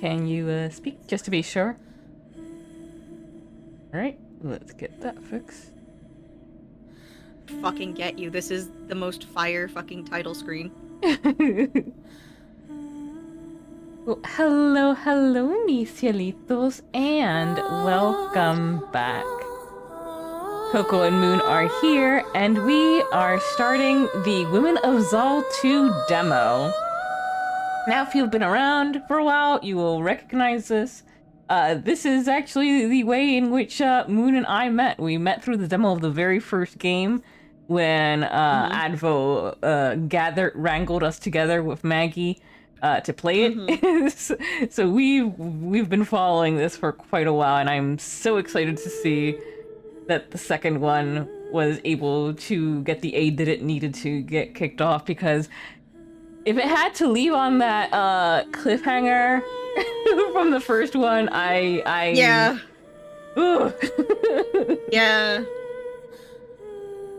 Can you speak just to be sure? Alright, let's get that fixed. Fucking get you. This is the most fire fucking title screen. Well, hello, mis cielitos, and welcome back. Coco and Moon are here, and we are starting the Women of Xal II demo. Now, if you've been around for a while, you will recognize this. This is actually the way in which Moon and I met. We met through the demo of the very first game when Advo wrangled us together with Maggie to play it. So we've been following this for quite a while, and I'm so excited to see that the second one was able to get the aid that it needed to get kicked off, because if it had to leave on that cliffhanger from the first one, Yeah. Ooh. Yeah.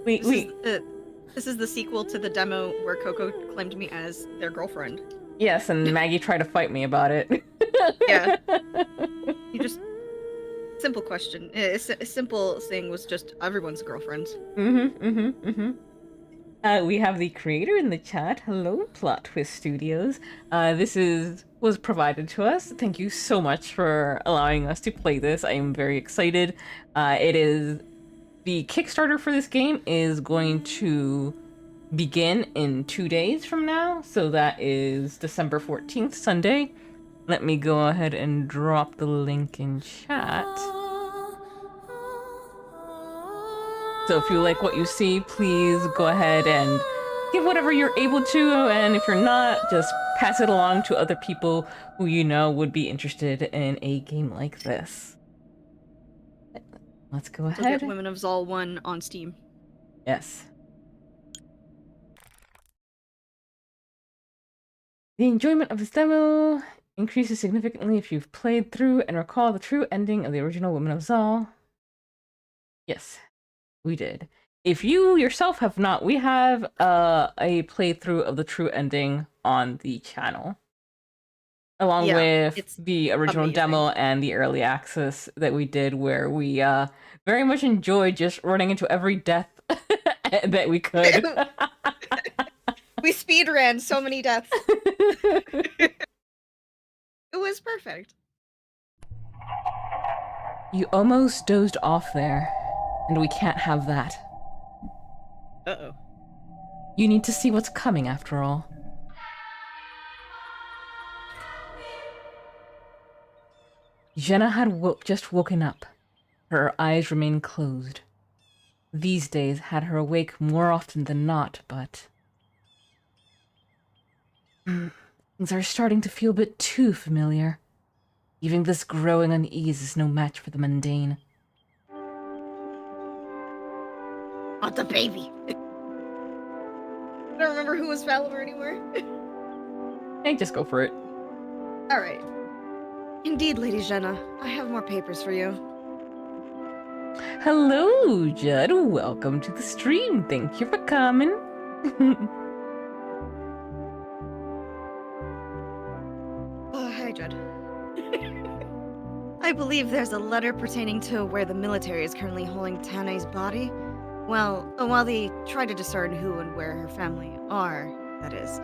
This is the sequel to the demo where Coco claimed me as their girlfriend. Yes, and Maggie tried to fight me about it. Yeah. You just... Simple question. A simple thing was just everyone's girlfriend. We have the creator in the chat. Hello, Plot Twist Studios. This was provided to us. Thank you so much for allowing us to play this. I am very excited. The Kickstarter for this game is going to begin in 2 days from now. So that is December 14th, Sunday. Let me go ahead and drop the link in chat. So if you like what you see, please go ahead and give whatever you're able to, and if you're not, just pass it along to other people who you know would be interested in a game like this. Let's go ahead. We'll get Women of Xal 1 on Steam. Yes. The enjoyment of this demo increases significantly if you've played through and recall the true ending of the original Women of Xal. Yes, we did. If you yourself have not, we have a playthrough of the true ending on the channel, along with the original demo and the early access that we did, where we very much enjoyed just running into every death that we could. We speedran so many deaths. It was perfect. You almost dozed off there, and we can't have that. Uh-oh. You need to see what's coming, after all. Xjena had just woken up. Her eyes remained closed. These days had her awake more often than not, but... things are starting to feel a bit too familiar. Even this growing unease is no match for the mundane. Oh, the baby. I don't remember who was Valimer anymore. Hey, just go for it. Alright. Indeed, Lady Xjena. I have more papers for you. Hello, Judd. Welcome to the stream. Thank you for coming. Oh, hi, Judd. I believe there's a letter pertaining to where the military is currently holding Tane's body. Well, while they try to discern who and where her family are, that is.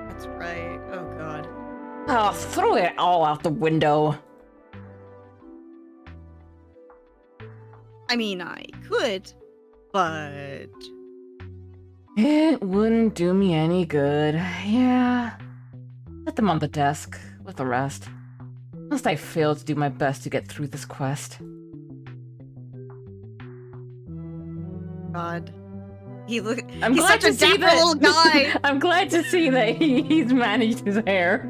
That's right. Oh, God. Oh, throw it all out the window. I mean, I could, but... It wouldn't do me any good. Yeah. Set them on the desk with the rest. Must I fail to do my best to get through this quest? God. He's glad such a dapper little guy! I'm glad to see that he's managed his hair.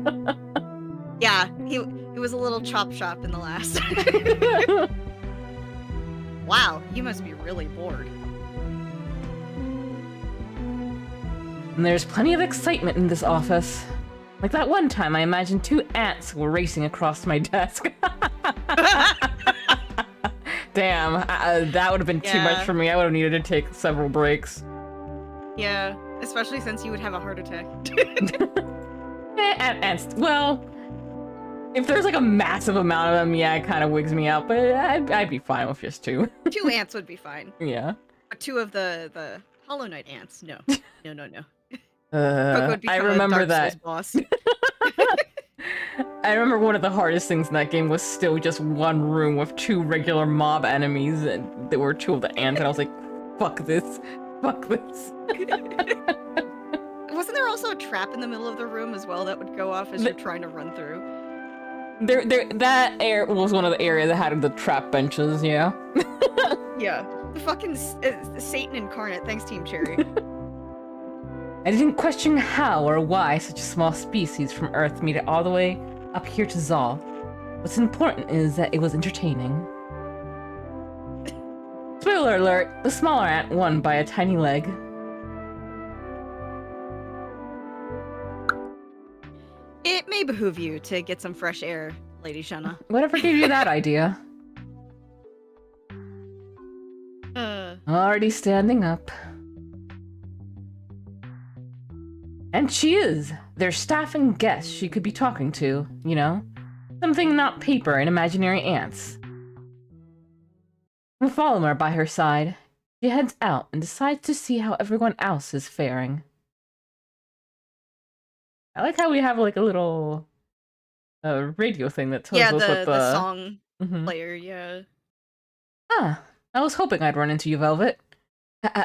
Yeah, he was a little chop shop in the last. Wow, you must be really bored. And there's plenty of excitement in this office. Like that one time I imagined 2 ants were racing across my desk. Damn, that would have been too much for me. I would have needed to take several breaks. Yeah, especially since you would have a heart attack. And well, if there's like a massive amount of them, yeah, it kind of wigs me out, but I'd be fine with just 2. 2 ants would be fine. Yeah. But 2 of the Hollow Knight ants, no. No. Coco would I become remember a Dark that. Souls boss. I remember one of the hardest things in that game was still just one room with 2 regular mob enemies, and there were 2 of the ants, and I was like, fuck this. Fuck this. Wasn't there also a trap in the middle of the room as well that would go off as you're trying to run through? That was one of the areas that had the trap benches, yeah. Yeah. The fucking Satan incarnate. Thanks, Team Cherry. I didn't question how or why such a small species from Earth made it all the way up here to Xal. What's important is that it was entertaining. Spoiler alert, the smaller ant won by a tiny leg. It may behoove you to get some fresh air, Lady Xjena. Whatever gave you that idea? Already standing up. And she is. Their staff and guests she could be talking to, you know? Something not paper and imaginary ants. With Valdemar by her side, she heads out and decides to see how everyone else is faring. I like how we have like a little radio thing that tells us what the song player, yeah. Ah, I was hoping I'd run into you, Velvet.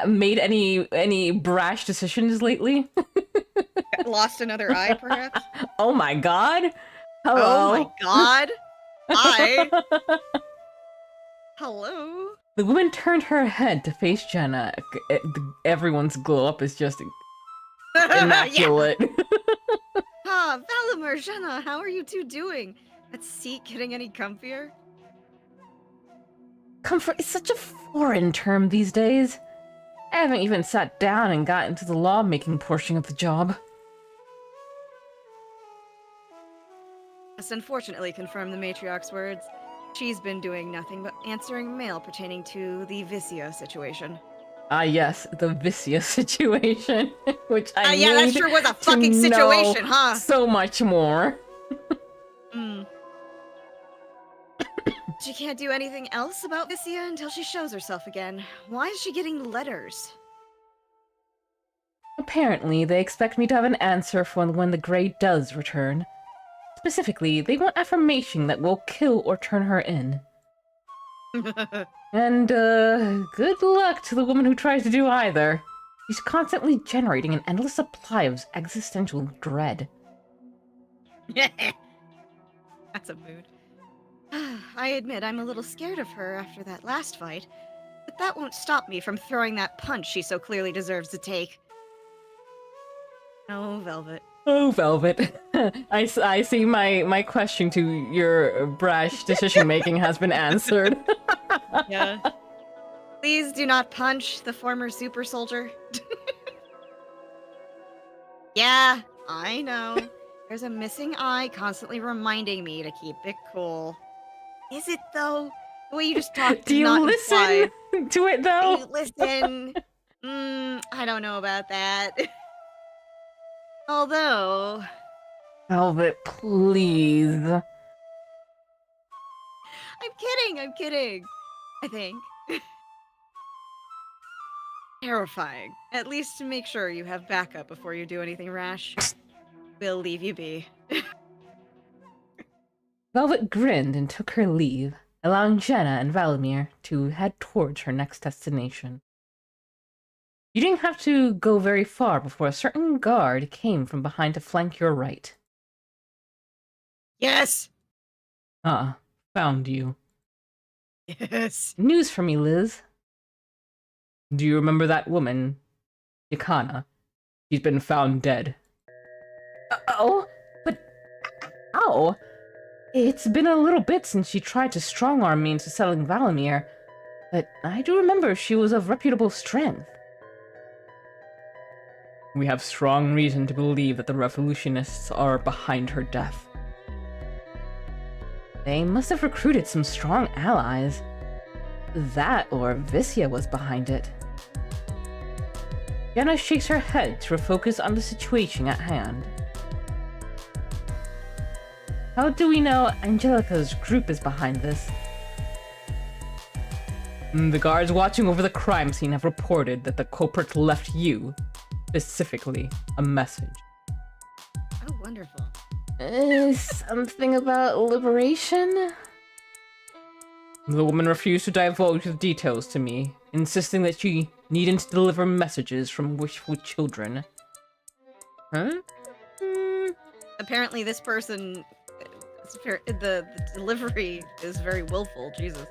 Made any brash decisions lately? Lost another eye, perhaps? Oh my god! Hello? Oh my god! Hi! Hello? The woman turned her head to face Xjena. Everyone's glow up is just immaculate. Ah, Valdemar, Xjena, how are you 2 doing? That seat getting any comfier? Comfort is such a foreign term these days. I haven't even sat down and got into the lawmaking portion of the job. Must unfortunately confirm the Matriarch's words. She's been doing nothing but answering mail pertaining to the Vicia situation. Ah, yes, the Vicia situation, which I yeah, that sure was a fucking situation, huh? So much more. She can't do anything else about Vicia until she shows herself again. Why is she getting letters? Apparently, they expect me to have an answer for when the Grey does return. Specifically, they want affirmation that will kill or turn her in. And, good luck to the woman who tries to do either. She's constantly generating an endless supply of existential dread. That's a mood. I admit I'm a little scared of her after that last fight, but that won't stop me from throwing that punch she so clearly deserves to take. Oh, Velvet. Oh, Velvet. I see my question to your brash decision-making has been answered. Yeah. Please do not punch the former super soldier. Yeah, I know. There's a missing eye constantly reminding me to keep it cool. Is it, though? The way you just talk Do you not listen to it, though? Do you listen? I don't know about that. Although... Velvet, please. I'm kidding. I think. Terrifying. At least to make sure you have backup before you do anything rash. We'll leave you be. Velvet grinned and took her leave, allowing Xjena and Valdemar to head towards her next destination. You didn't have to go very far before a certain guard came from behind to flank your right. Yes! Ah, found you. Yes. News for me, Liz. Do you remember that woman, Xjena? She's been found dead. Oh? But... Ow! It's been a little bit since she tried to strong-arm me into selling Valdemar, but I do remember she was of reputable strength. We have strong reason to believe that the revolutionists are behind her death. They must have recruited some strong allies. That or Vicia was behind it. Xjena shakes her head to refocus on the situation at hand. How do we know Angelica's group is behind this? The guards watching over the crime scene have reported that the culprit left you, specifically, a message. Oh, wonderful. Something about liberation? The woman refused to divulge the details to me, insisting that she needed to deliver messages from wishful children. Huh? Apparently this person, the delivery is very willful, Jesus.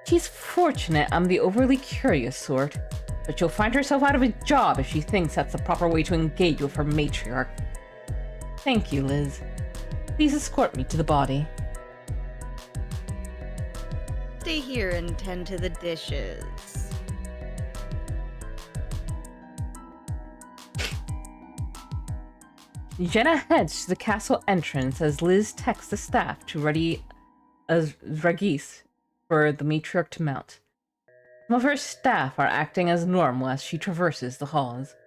She's fortunate I'm the overly curious sort, but she'll find herself out of a job if she thinks that's the proper way to engage with her matriarch. Thank you, Liz. Please escort me to the body. Stay here and tend to the dishes. Xjena heads to the castle entrance as Liz texts the staff to ready a regis for the matriarch to mount. Some of her staff are acting as normal as she traverses the halls.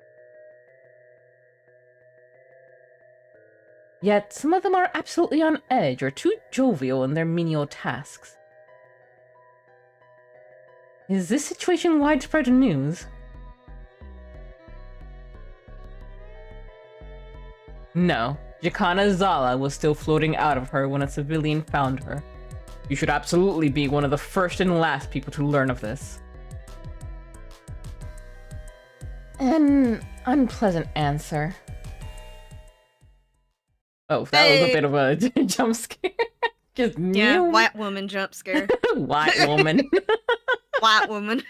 Yet some of them are absolutely on edge or too jovial in their menial tasks. Is this situation widespread news? No, Jacana Xala was still floating out of her when a civilian found her. You should absolutely be one of the first and last people to learn of this. An unpleasant answer. Oh, that was a bit of a jump scare. Just yeah, new. white woman jump scare. White woman. White woman.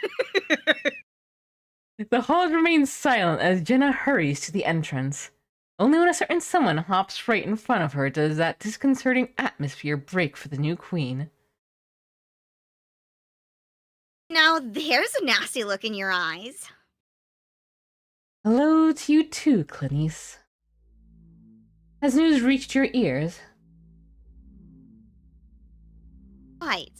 The halls remain silent as Jenna hurries to the entrance. Only when a certain someone hops right in front of her does that disconcerting atmosphere break for the new queen. Now there's a nasty look in your eyes. Hello to you too, Clinice. Has news reached your ears? Quite.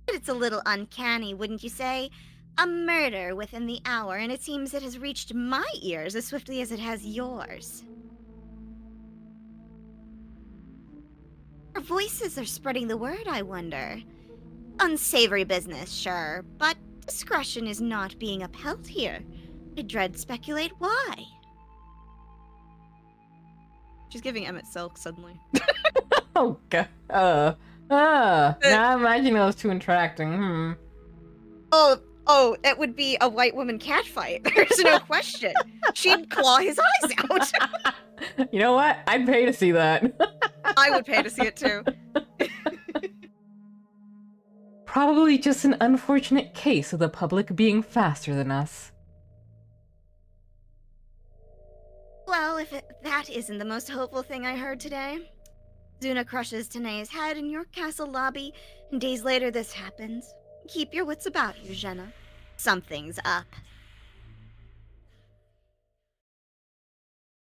But it's a little uncanny, wouldn't you say? A murder within the hour, and it seems it has reached my ears as swiftly as it has yours. Our voices are spreading the word, I wonder. Unsavory business, sure, but discretion is not being upheld here. I dread speculate why. She's giving Emmett Silk suddenly. Oh, God. Now I'm imagining those two interacting. Oh, it would be a white woman catfight. There's no question. She'd claw his eyes out. You know what? I'd pay to see that. I would pay to see it too. Probably just an unfortunate case of the public being faster than us. Well, if that isn't the most hopeful thing I heard today. Xuna crushes Tanae's head in your castle lobby, and days later this happens. Keep your wits about you, Xjena. Something's up.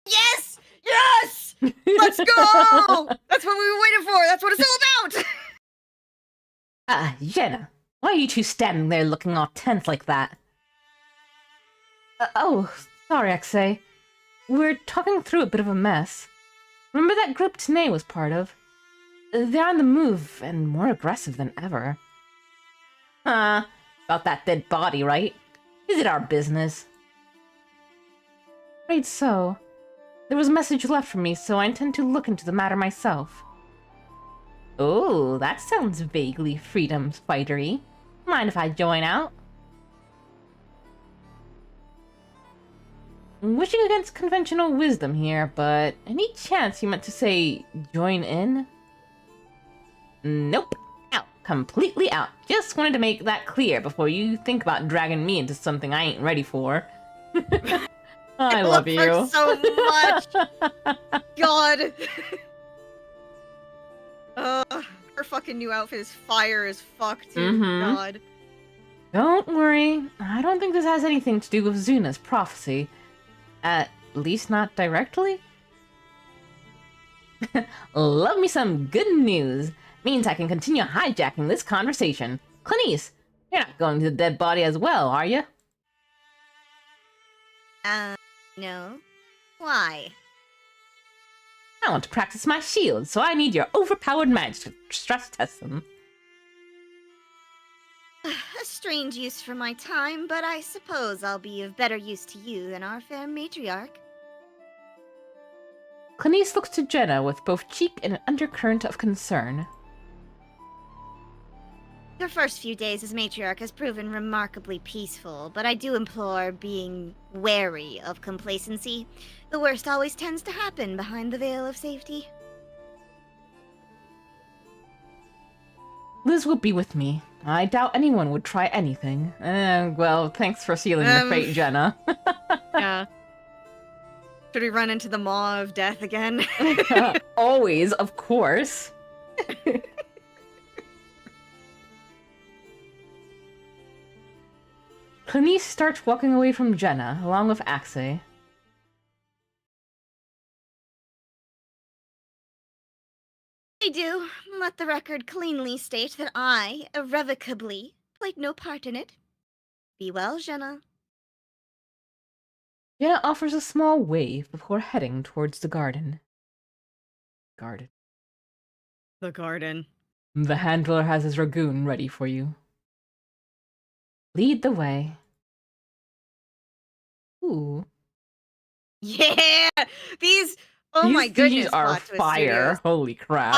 Yes! Yes! Let's go! That's what we were waiting for! That's what it's all about! Xjena, why are you two standing there looking all tense like that? Oh, sorry, Xe. We're talking through a bit of a mess. Remember that group Tanae was part of? They're on the move and more aggressive than ever. About that dead body, right? Is it our business? Afraid so. There was a message left for me, so I intend to look into the matter myself. Oh, that sounds vaguely freedom fightery. Mind if I join out? Wishing against conventional wisdom here, but any chance you meant to say join in? Nope. Out. Completely out. Just wanted to make that clear before you think about dragging me into something I ain't ready for. I love you. Her so much. God. Her fucking new outfit is fire as fuck, too. God. Don't worry. I don't think this has anything to do with Xuna's prophecy. At least not directly. Love me some good news. Means I can continue hijacking this conversation. Clinice, you're not going to the dead body as well, are you? No. Why? I want to practice my shield, so I need your overpowered magic to stress test them. A strange use for my time, but I suppose I'll be of better use to you than our fair matriarch. Clanice looks to Xjena with both cheek and an undercurrent of concern. Your first few days as matriarch has proven remarkably peaceful, but I do implore being wary of complacency. The worst always tends to happen behind the veil of safety. Liz will be with me. I doubt anyone would try anything. Well, thanks for sealing the fate, Xjena. Yeah. Should we run into the maw of death again? Always, of course. Clanice starts walking away from Xjena, along with Axe. I do. Let the record cleanly state that I, irrevocably, played no part in it. Be well, Xjena. Xjena offers a small wave before heading towards the garden. The garden. The handler has his dragoon ready for you. Lead the way. Ooh. Yeah! These... Oh my goodness, These are Plot Twist fire. Studios. Holy crap.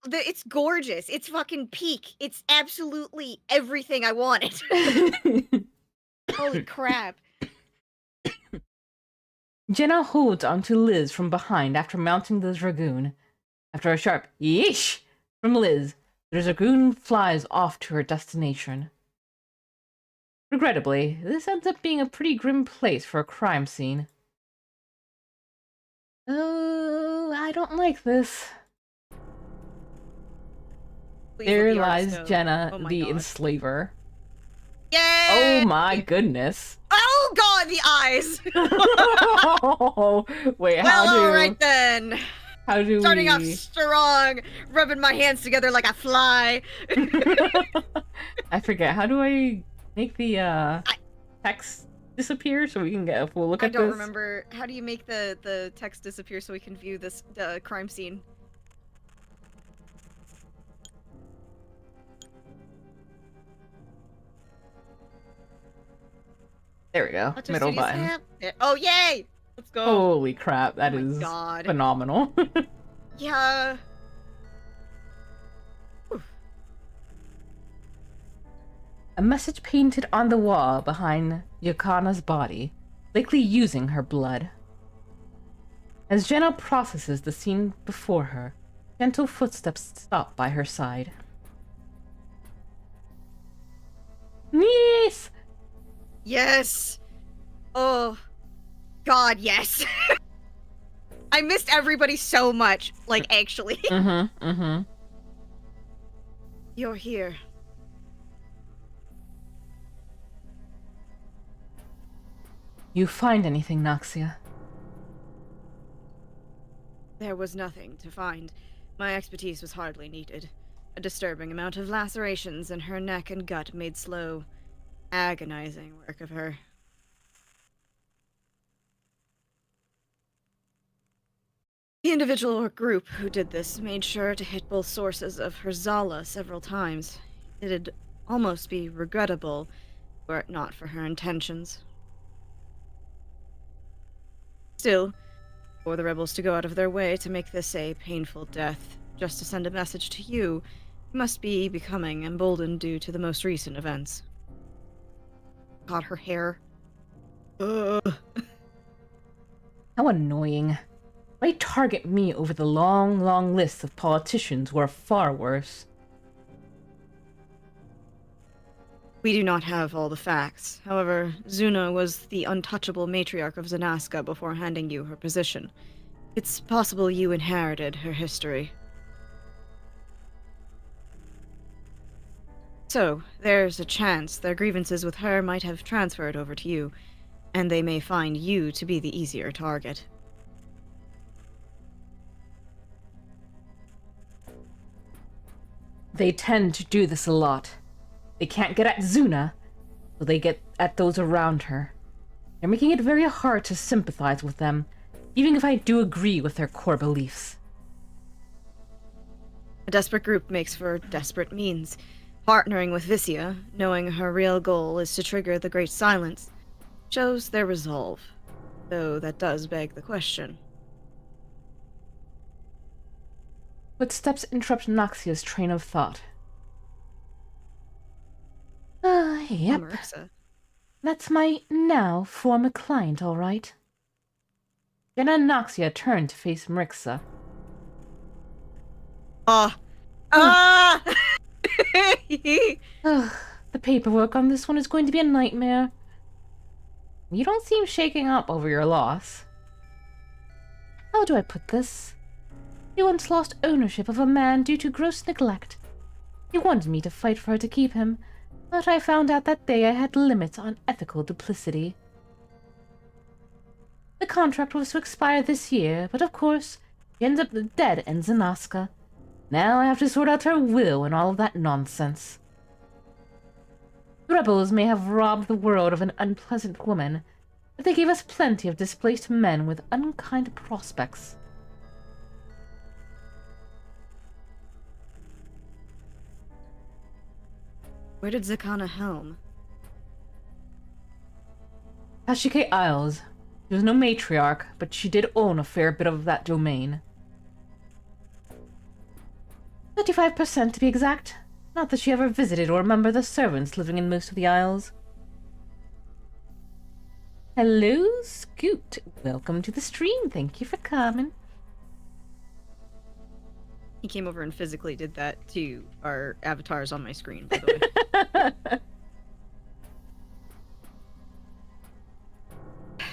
It's gorgeous. It's fucking peak. It's absolutely everything I wanted. Holy crap. Xjena holds onto Liz from behind after mounting the dragoon. After a sharp yeesh from Liz, the dragoon flies off to her destination. Regrettably, this ends up being a pretty grim place for a crime scene. Oh, I don't like this. Please There let the lies artist know. Xjena, Oh my the God. enslaver. Yay! Oh my goodness. Oh god, the eyes! Wait, Well, alright then. how do Starting we... off strong, rubbing my hands together like a fly. I forget, how do I make the text disappear so we can get a full look I at this? don't remember. How do you make the text disappear so we can view this crime scene? There we go, What's our middle studios button. tab? There- Oh, yay! Let's go. Holy crap, that Oh my is God. phenomenal. Yeah. A message painted on the wall behind Yakana's body, likely using her blood. As Xjena processes the scene before her, gentle footsteps stop by her side. Niece! Yes! Oh. God, yes. I missed everybody so much. Like, actually. You're here. You find anything, Noxia? There was nothing to find. My expertise was hardly needed. A disturbing amount of lacerations in her neck and gut made slow, agonizing work of her. The individual or group who did this made sure to hit both sources of her Xala several times. It'd almost be regrettable were it not for her intentions. Still, for the rebels to go out of their way to make this a painful death, just to send a message to you, must be becoming emboldened due to the most recent events. God, her hair. Ugh. How annoying. Why target me over the long, long list of politicians who are far worse? We do not have all the facts. However, Xuna was the untouchable Matriarch of Xanasca before handing you her position. It's possible you inherited her history. So, there's a chance their grievances with her might have transferred over to you, and they may find you to be the easier target. They tend to do this a lot. They can't get at Xuna, so they get at those around her. They're making it very hard to sympathize with them, even if I do agree with their core beliefs. A desperate group makes for desperate means. Partnering with Vissia, knowing her real goal is to trigger the Great Silence, shows their resolve. Though that does beg the question. Footsteps interrupt Noxia's train of thought. Yep. Marixa. That's my now former client, all right. Xjena and Noxia turned to face Marixa. Ah! Ah! Ugh, the paperwork on this one is going to be a nightmare. You don't seem shaken up over your loss. How do I put this? You once lost ownership of a man due to gross neglect. You wanted me to fight for her to keep him, but I found out that day I had limits on ethical duplicity. The contract was to expire this year, but of course, she ends up dead in Xanasca. Now I have to sort out her will and all of that nonsense. The rebels may have robbed the world of an unpleasant woman, but they gave us plenty of displaced men with unkind prospects. Where did Xjena helm? Tashike Isles. She was no matriarch, but she did own a fair bit of that domain. 35% to be exact. Not that she ever visited or remembered the servants living in most of the isles. Hello, Scoot. Welcome to the stream. Thank you for coming. He came over and physically did that to our avatars on my screen, by the way.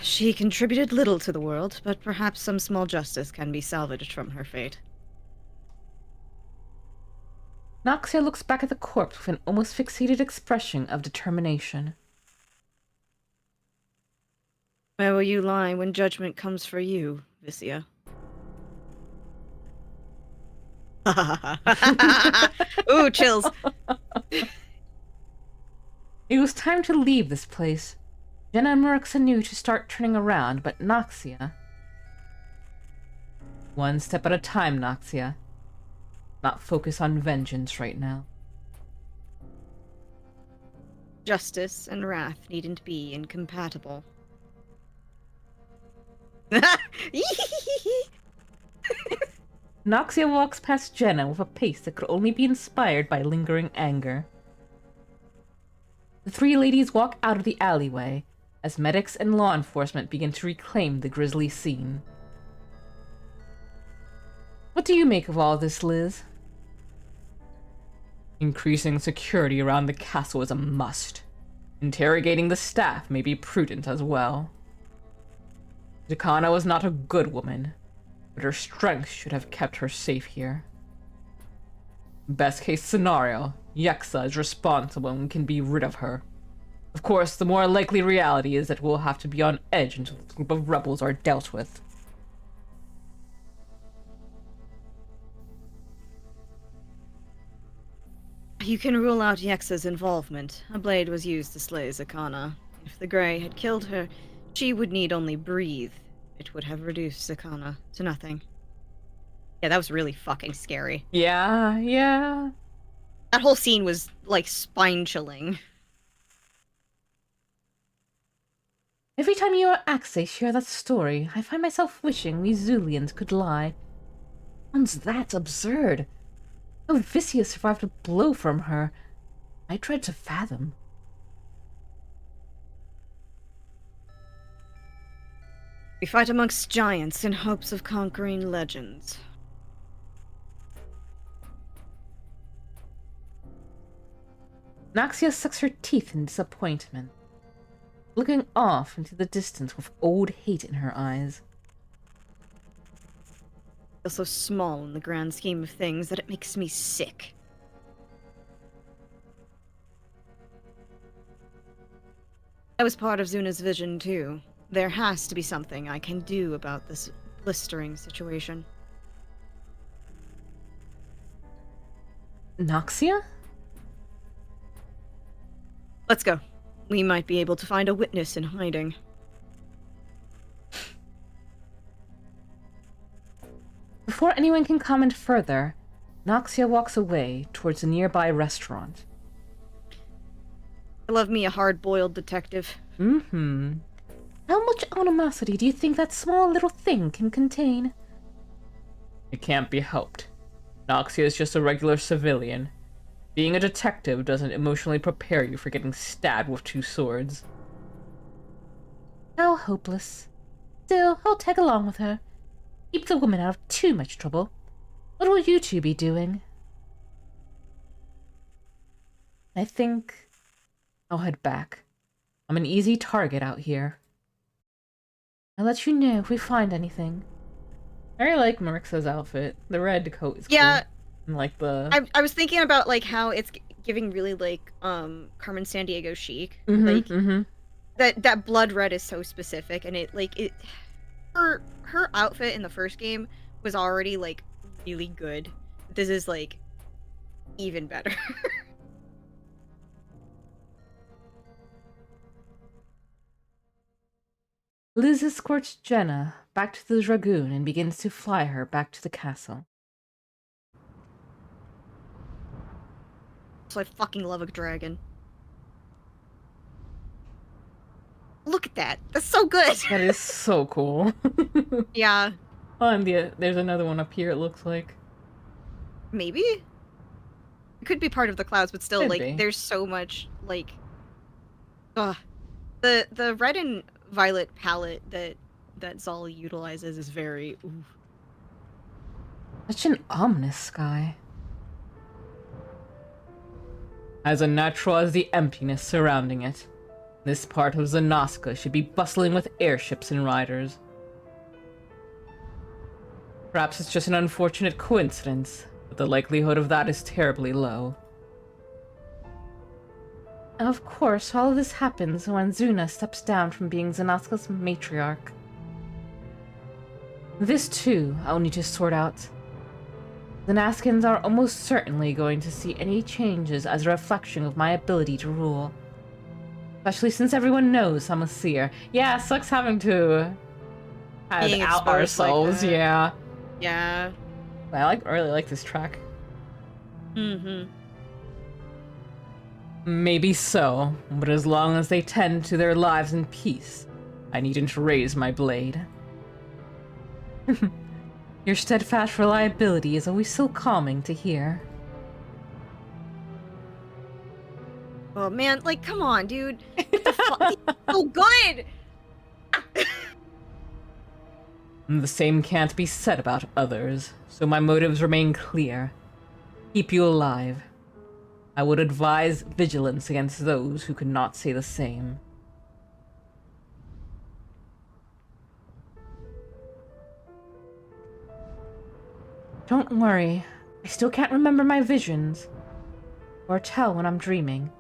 She contributed little to the world, but perhaps some small justice can be salvaged from her fate. Noxia looks back at the corpse with an almost fixated expression of determination. Where will you lie when judgment comes for you, Vissia? Ooh, chills. It was time to leave this place. Xjena and Marixa knew to start turning around, but Noxia... One step at a time, Noxia. Not focus on vengeance right now. Justice and wrath needn't be incompatible. Noxia walks past Xjena with a pace that could only be inspired by lingering anger. The three ladies walk out of the alleyway as medics and law enforcement begin to reclaim the grisly scene. What do you make of all this, Liz? Increasing security around the castle is a must. Interrogating the staff may be prudent as well. Xjena was not a good woman, but her strength should have kept her safe here. Best case scenario, Yexa is responsible and we can be rid of her. Of course, the more likely reality is that we'll have to be on edge until the group of rebels are dealt with. You can rule out Yexa's involvement. A blade was used to slay Xjena. If the Grey had killed her, she would need only breathe. It would have reduced Xjena to nothing. Yeah, that was really fucking scary. Yeah. That whole scene was, like, spine-chilling. Every time you or Axe share that story, I find myself wishing we Zulians could lie. Sounds that absurd. How Vissia survived a blow from her, I dread to fathom. We fight amongst giants in hopes of conquering legends. Noxia sucks her teeth in disappointment, looking off into the distance with old hate in her eyes. I feel so small in the grand scheme of things that it makes me sick. I was part of Zuna's vision, too. There has to be something I can do about this blistering situation. Noxia? Let's go. We might be able to find a witness in hiding. Before anyone can comment further, Noxia walks away towards a nearby restaurant. I love me a hard-boiled detective. Mm-hmm. How much animosity do you think that small little thing can contain? It can't be helped. Noxia is just a regular civilian. Being a detective doesn't emotionally prepare you for getting stabbed with 2 swords. How hopeless. Still, I'll tag along with her. Keep the woman out of too much trouble. What will you two be doing? I think I'll head back. I'm an easy target out here. I'll let you know if we find anything. I really like Marixa's outfit. The red coat is cool. Yeah. And like the... I was thinking about, like, how it's giving really, like, Carmen Sandiego chic. That blood red is so specific, and her outfit in the first game was already, like, really good. This is, like, even better. Liz escorts Xjena back to the Dragoon and begins to fly her back to the castle. So I fucking love a dragon. Look at that. That's so good. That is so cool. Yeah. Oh, and there's another one up here, it looks like. Maybe? It could be part of the clouds, but still, Could like, be. there's so much, like... Ugh. The red and violet palette that Xal utilizes is very... Ooh. Such an ominous sky. As unnatural as the emptiness surrounding it. This part of Xanasca should be bustling with airships and riders. Perhaps it's just an unfortunate coincidence, but the likelihood of that is terribly low. Of course, all of this happens when Xuna steps down from being Xanasca's matriarch. This too, I'll need to sort out. The Xanascans are almost certainly going to see any changes as a reflection of my ability to rule. Especially since everyone knows I'm a seer. Yeah, it sucks having to Being out exposed ourselves, like that. yeah. Yeah. I really like this track. Mm-hmm. Maybe so, but as long as they tend to their lives in peace, I needn't raise my blade. Your steadfast reliability is always so calming to hear. Oh, man, like, come on, dude. What the fuck? It's so good! The same can't be said about others, so my motives remain clear. Keep you alive. I would advise vigilance against those who could not say the same. Don't worry, I still can't remember my visions, or tell when I'm dreaming.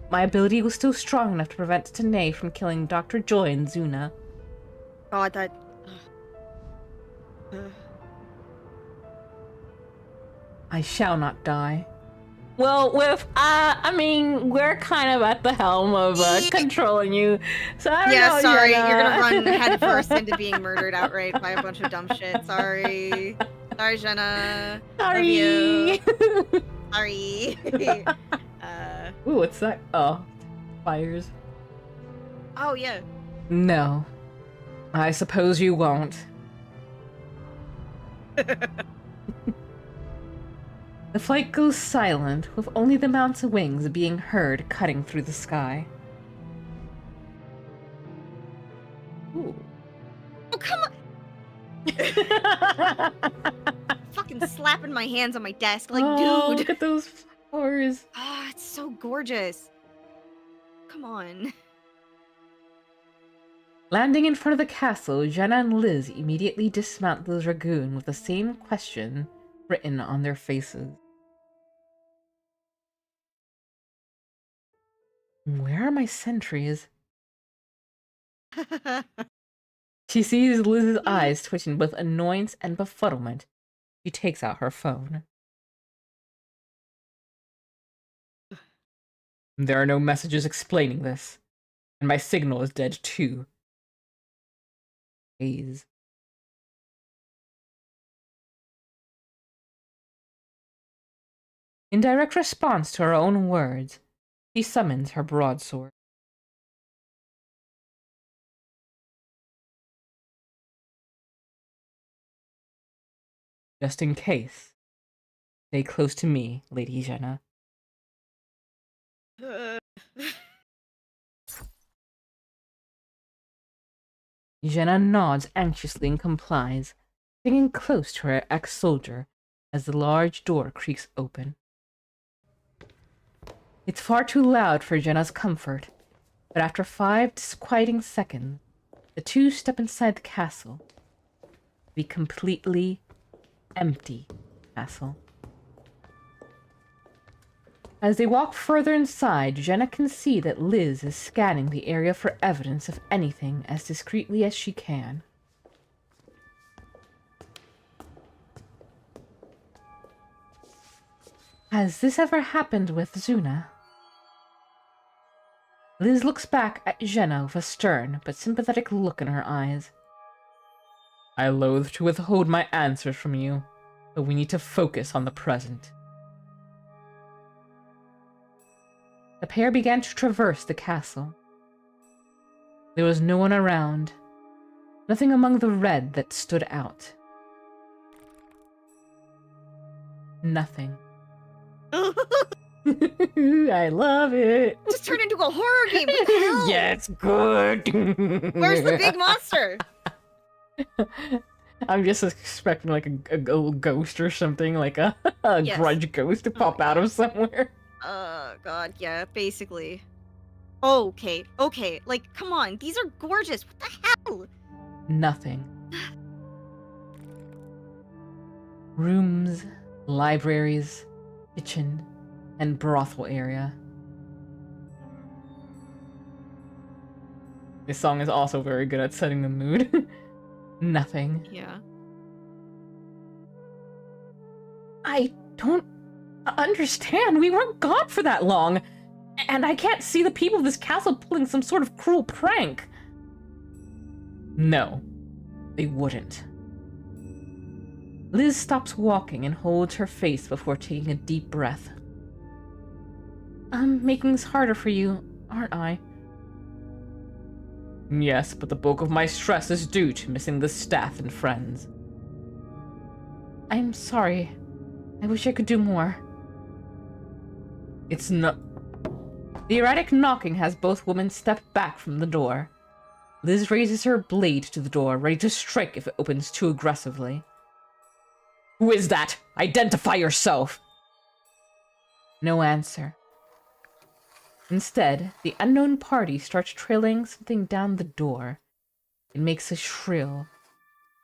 My ability was still strong enough to prevent Tanae from killing Dr. Joy and Xuna. God, that... I shall not die. Well, I mean, we're kind of at the helm of controlling you, so I don't know, Yeah, sorry, Xjena. you're gonna run headfirst into being murdered outright by a bunch of dumb shit. Sorry. Sorry, Xjena. Sorry. Love you. Sorry. Ooh, what's that? Oh, fires. Oh, yeah. No. I suppose you won't. The flight goes silent, with only the mounts of wings being heard cutting through the sky. Ooh. Oh, come on! Fucking slapping my hands on my desk, like, Oh, dude. look at those flowers. Ah, it's so gorgeous. Come on. Landing in front of the castle, Xjena and Liz immediately dismount the Dragoon with the same question written on their faces. Where are my sentries? She sees Liz's eyes twitching with annoyance and befuddlement. She takes out her phone. There are no messages explaining this, and my signal is dead too. Please. In direct response to her own words, she summons her broadsword. Just in case, stay close to me, Lady Xjena. Xjena nods anxiously and complies, sticking close to her ex-soldier as the large door creaks open. It's far too loud for Xjena's comfort, but after 5 disquieting seconds, the two step inside the castle. The completely empty castle. As they walk further inside, Xjena can see that Liz is scanning the area for evidence of anything as discreetly as she can. Has this ever happened with Xuna? Liz looks back at Xjena with a stern but sympathetic look in her eyes. I loathe to withhold my answers from you, but we need to focus on the present. The pair began to traverse the castle. There was no one around, nothing among the red that stood out. Nothing. I love it. Just turned into a horror game. What the hell? Yeah, it's good. Where's the big monster? I'm just expecting like a little ghost or something, like a Yes. grudge ghost to pop out of somewhere. God, yeah, basically. Okay. Like, come on, these are gorgeous. What the hell? Nothing. Rooms, libraries, kitchen, and brothel area. This song is also very good at setting the mood. Nothing. Yeah. I don't understand. We weren't gone for that long. And I can't see the people of this castle pulling some sort of cruel prank. No, they wouldn't. Liz stops walking and holds her face before taking a deep breath. I'm making this harder for you, aren't I? Yes, but the bulk of my stress is due to missing the staff and friends. I'm sorry. I wish I could do more. It's not... The erratic knocking has both women step back from the door. Liz raises her blade to the door, ready to strike if it opens too aggressively. Who is that? Identify yourself! No answer. Instead, the unknown party starts trailing something down the door. It makes a shrill,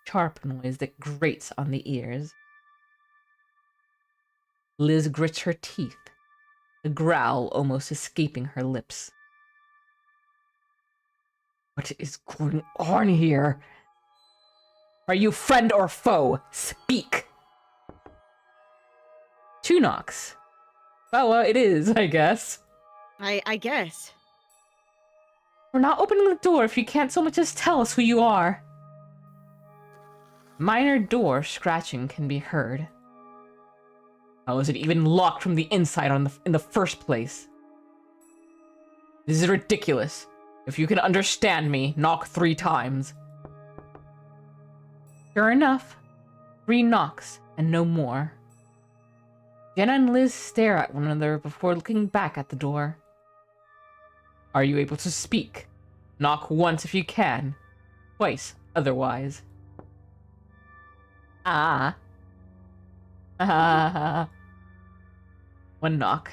sharp noise that grates on the ears. Liz grits her teeth, the growl almost escaping her lips. What is going on here? Are you friend or foe? Speak! 2 knocks. Well, it is, I guess. I guess. We're not opening the door if you can't so much as tell us who you are. Minor door scratching can be heard. How is it even locked from the inside in the first place? This is ridiculous. If you can understand me, knock 3 times. Sure enough, 3 knocks and no more. Xjena and Liz stare at one another before looking back at the door. Are you able to speak? Knock once if you can, twice otherwise. Ah. Ah. 1 knock.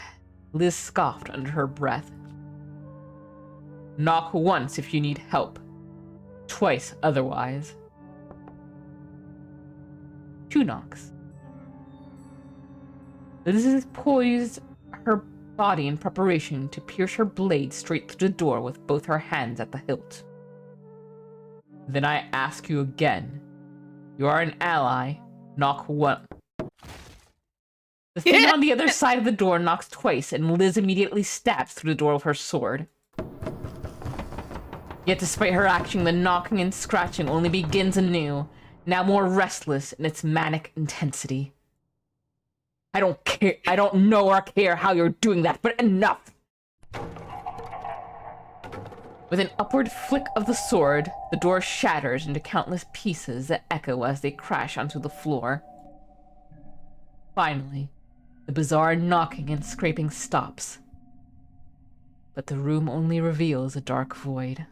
Liz scoffed under her breath. Knock once if you need help, twice otherwise. 2 knocks. Liz is poised her body in preparation to pierce her blade straight through the door with both her hands at the hilt. Then I ask you again. You are an ally. Knock 1. The thing on the other side of the door knocks twice, and Liz immediately stabs through the door with her sword. Yet despite her action, the knocking and scratching only begins anew, now more restless in its manic intensity. I don't care. I don't know or care how you're doing that, but enough! With an upward flick of the sword, the door shatters into countless pieces that echo as they crash onto the floor. Finally, the bizarre knocking and scraping stops. But the room only reveals a dark void.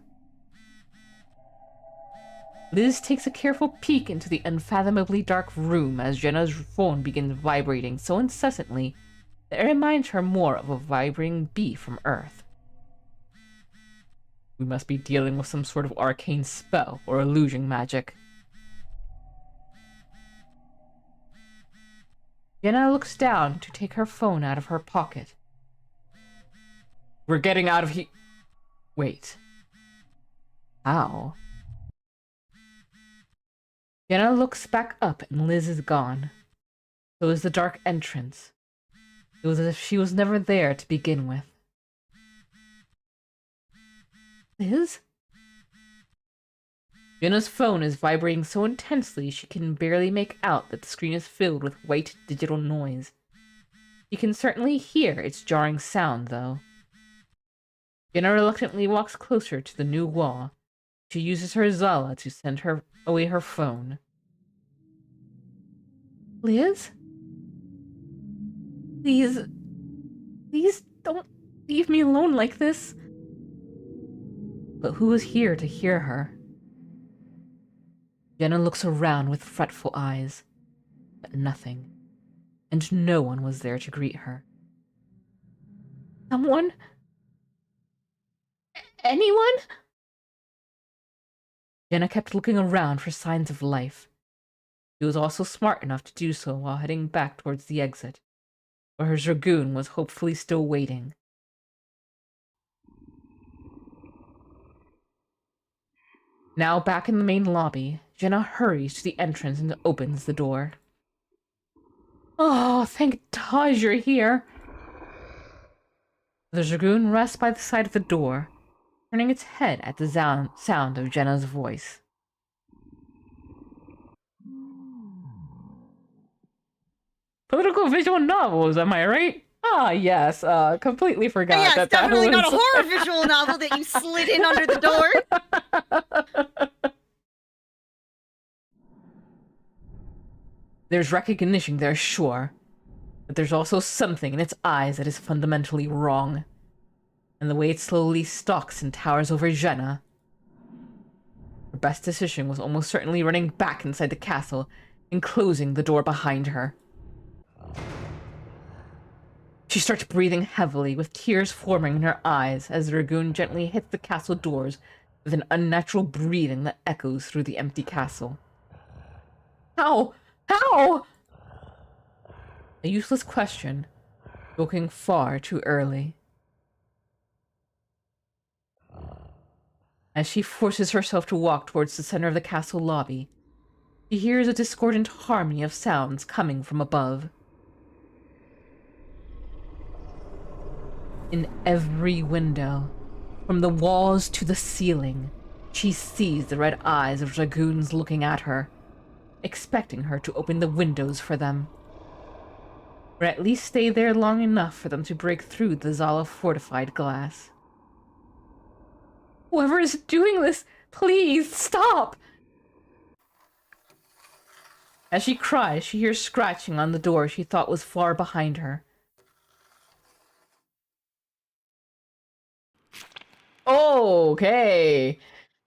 Liz takes a careful peek into the unfathomably dark room as Jenna's phone begins vibrating so incessantly that it reminds her more of a vibrating bee from Earth. We must be dealing with some sort of arcane spell or illusion magic. Jenna looks down to take her phone out of her pocket. We're getting out of here. Wait. How? Jenna looks back up and Liz is gone. So is the dark entrance. It was as if she was never there to begin with. Liz? Jenna's phone is vibrating so intensely she can barely make out that the screen is filled with white digital noise. You can certainly hear its jarring sound, though. Jenna reluctantly walks closer to the new wall. She uses her Xala to send away her phone. Liz? Please don't leave me alone like this. But who is here to hear her? Jenna looks around with fretful eyes, but nothing, and no one was there to greet her. Someone? Anyone? Jenna kept looking around for signs of life. She was also smart enough to do so while heading back towards the exit, where her dragoon was hopefully still waiting. Now back in the main lobby, Jenna hurries to the entrance and opens the door. Oh, thank God you're here! The dragoon rests by the side of the door, turning its head at the sound of Jenna's voice. Political visual novels, am I right? Ah, yes, completely forgot Yeah, that it's definitely that was... not a horror visual novel that you slid in under the door. There's recognition there, sure, but there's also something in its eyes that is fundamentally wrong. And the way it slowly stalks and towers over Xjena. Her best decision was almost certainly running back inside the castle and closing the door behind her. She starts breathing heavily, with tears forming in her eyes as the dragoon gently hits the castle doors with an unnatural breathing that echoes through the empty castle. How? How? A useless question, spoken far too early. As she forces herself to walk towards the center of the castle lobby, she hears a discordant harmony of sounds coming from above. In every window, from the walls to the ceiling, she sees the red eyes of dragoons looking at her, expecting her to open the windows for them. Or at least stay there long enough for them to break through the Xala fortified glass. Whoever is doing this, please stop! As she cries, she hears scratching on the door she thought was far behind her. Okay.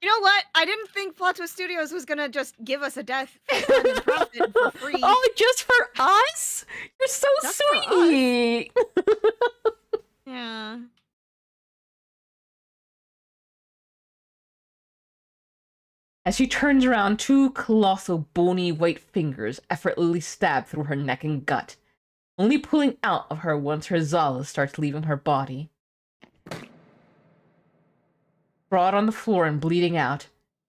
You know what? I didn't think Plot Twist Studios was gonna just give us a death for profit for free. Oh, just for us? You're so Just for sweet! Yeah. As she turns around, two colossal, bony white fingers effortlessly stab through her neck and gut, only pulling out of her once her Xala starts leaving her body. Sprawled on the floor and bleeding out,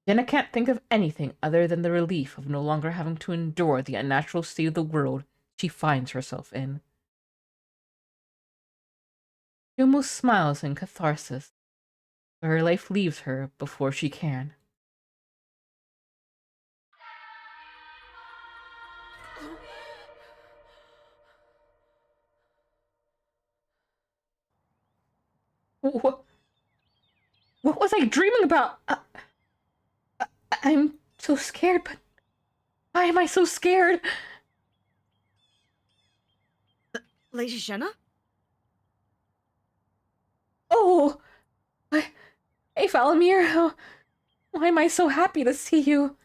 Xjena can't think of anything other than the relief of no longer having to endure the unnatural state of the world she finds herself in. She almost smiles in catharsis, but her life leaves her before she can. What was I dreaming about? I'm so scared, but why am I so scared? Lady Xjena? Oh, hey, Valamir, why am I so happy to see you?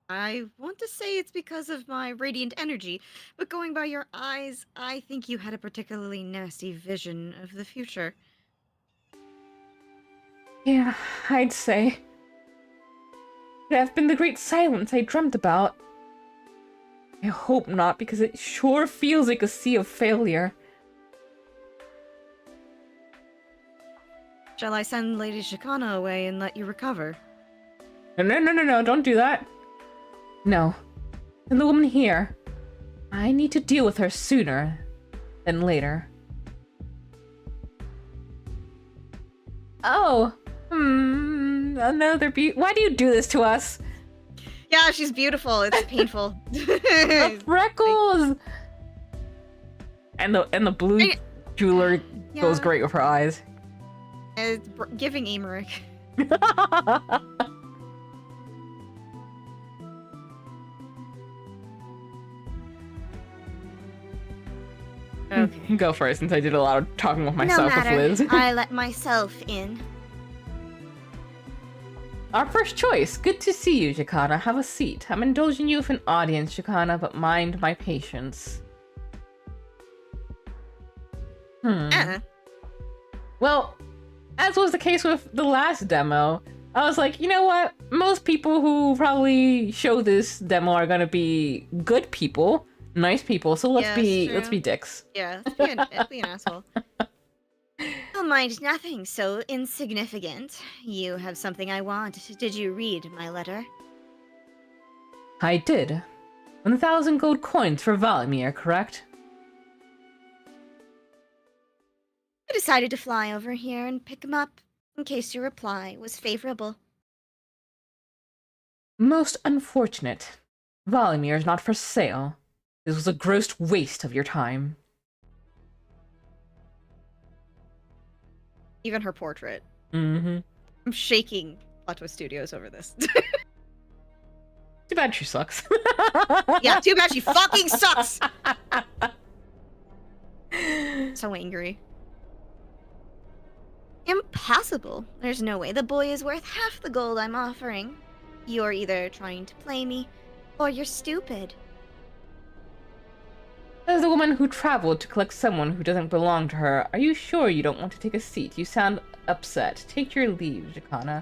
I want to say it's because of my radiant energy, but going by your eyes, I think you had a particularly nasty vision of the future. Yeah, I'd say. Could have been the great silence I dreamt about. I hope not, because it sure feels like a sea of failure. Shall I send Lady Xjena away and let you recover? No, don't do that. No. And the woman here. I need to deal with her sooner than later. Oh. Another why do you do this to us? Yeah, she's beautiful. It's painful. The freckles! And the blue jeweler goes great with her eyes. It's giving Emmerich. Okay. Go for it, since I did a lot of talking with myself no matter, with Liz. I let myself in. Our first choice. Good to see you, Xjena. Have a seat. I'm indulging you with an audience, Xjena, but mind my patience. Well, as was the case with the last demo, I was like, you know what? Most people who probably show this demo are gonna be good people, nice people. So let's be dicks. Yeah, let's be an asshole. Oh, mind nothing so insignificant. You have something I want. Did you read my letter? I did. 1,000 gold coins for Valamir, correct? I decided to fly over here and pick him up, in case your reply was favorable. Most unfortunate. Valamir is not for sale. This was a gross waste of your time. Even her portrait. Mm-hmm. I'm shaking Plot Twist Studios over this. Too bad she sucks. Yeah, too bad she fucking sucks! So angry. Impossible. There's no way the boy is worth half the gold I'm offering. You're either trying to play me, or you're stupid. As the woman who traveled to collect someone who doesn't belong to her, are you sure you don't want to take a seat? You sound upset. Take your leave, Xjena.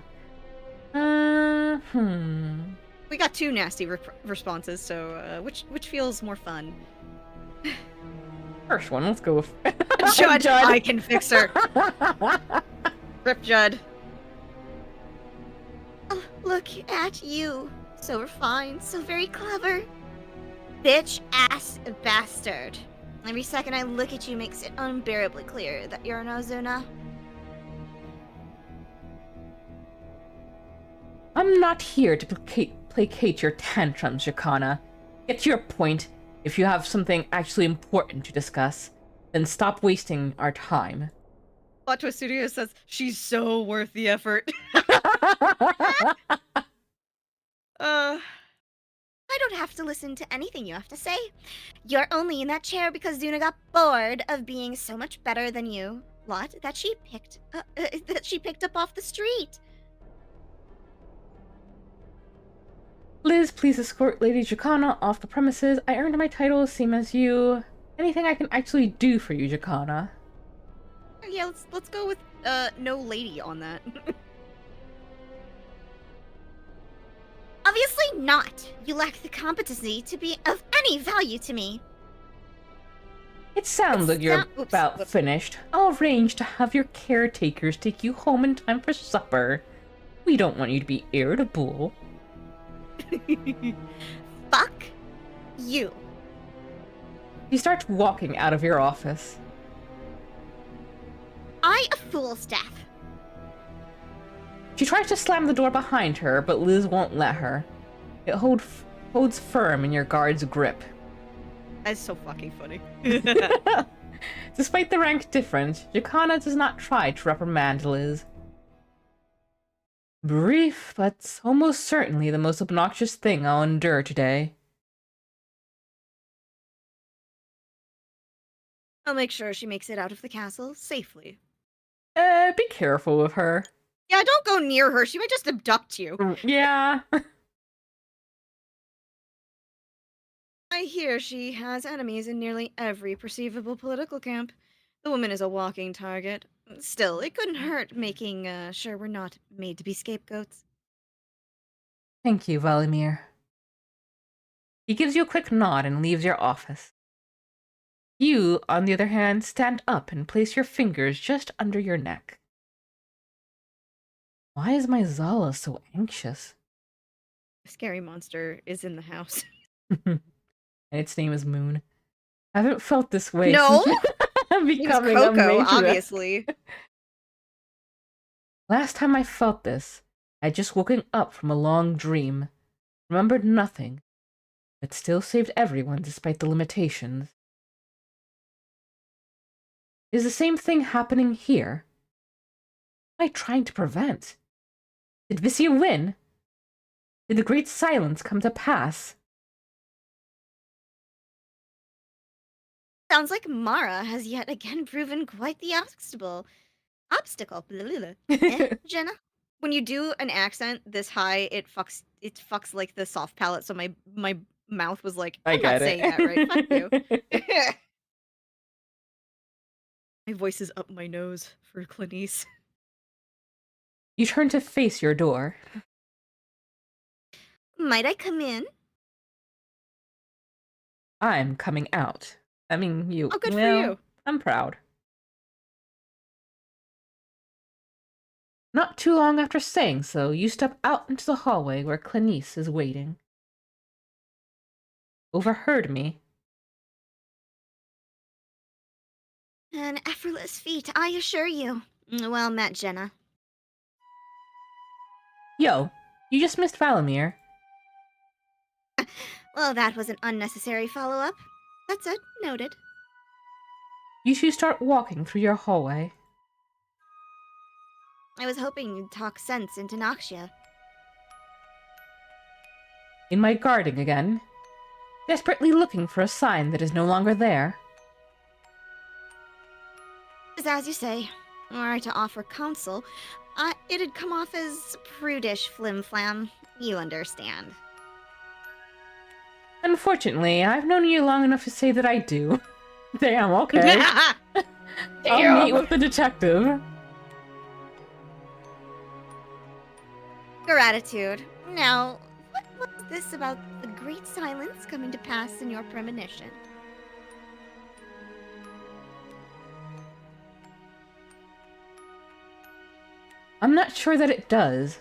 We got two nasty responses, so which feels more fun? First one, let's go with Judd. I can fix her. Rip Judd. Oh, look at you. So refined, so very clever. Bitch-ass bastard. Every second I look at you makes it unbearably clear that you're no Xuna. I'm not here to placate your tantrums, Xjena. Get to your point. If you have something actually important to discuss, then stop wasting our time. Plot Twist Studios says, she's so worth the effort. I don't have to listen to anything you have to say. You're only in that chair because Xuna got bored of being so much better than you. Lot that she picked up off the street. Liz, please escort Lady Xjena off the premises. I earned my title, same as you. Anything I can actually do for you, Xjena? Yeah, let's go with no lady on that. Obviously not. You lack the competency to be of any value to me. It sounds like you're about finished. I'll arrange to have your caretakers take you home in time for supper. We don't want you to be irritable. Fuck you. He starts walking out of your office. I a fool's death. She tries to slam the door behind her, but Liz won't let her. It holds firm in your guard's grip. That's so fucking funny. Despite the rank difference, Xjena does not try to reprimand Liz. Brief, but almost certainly the most obnoxious thing I'll endure today. I'll make sure she makes it out of the castle safely. Be careful with her. Yeah, don't go near her. She might just abduct you. Yeah. I hear she has enemies in nearly every perceivable political camp. The woman is a walking target. Still, it couldn't hurt making sure we're not made to be scapegoats. Thank you, Valimir. He gives you a quick nod and leaves your office. You, on the other hand, stand up and place your fingers just under your neck. Why is my Xala so anxious? A scary monster is in the house. And its name is Moon. I haven't felt this way No! since It's becoming a Coco, matriarch. obviously. Last time I felt this, I had just woken up from a long dream, remembered nothing, but still saved everyone despite the limitations. Is the same thing happening here? What am I trying to prevent? Did Vissia win? Did the Great Silence come to pass? Sounds like Mara has yet again proven quite the obstacle. Jenna? When you do an accent this high, it fucks like the soft palate. So my mouth was like, I I'm get not it. saying that right. Fuck you. My voice is up my nose for Clinice. You turn to face your door. Might I come in? I'm coming out. I mean, you. Oh, good well, for you. I'm proud. Not too long after saying so, you step out into the hallway where Clinice is waiting. Overheard me. An effortless feat, I assure you. Well met, Jenna. Yo, you just missed Valimir. Well, that was an unnecessary follow-up. That's it, noted. You two start walking through your hallway. I was hoping you'd talk sense into Noxia. In my guarding again, desperately looking for a sign that is no longer there. As you say, were I to offer counsel, it'd come off as prudish flim-flam. You understand. Unfortunately, I've known you long enough to say that I do. Damn, okay. I'll meet with the detective. Gratitude. Now, what was this about the Great Silence coming to pass in your premonition? I'm not sure that it does.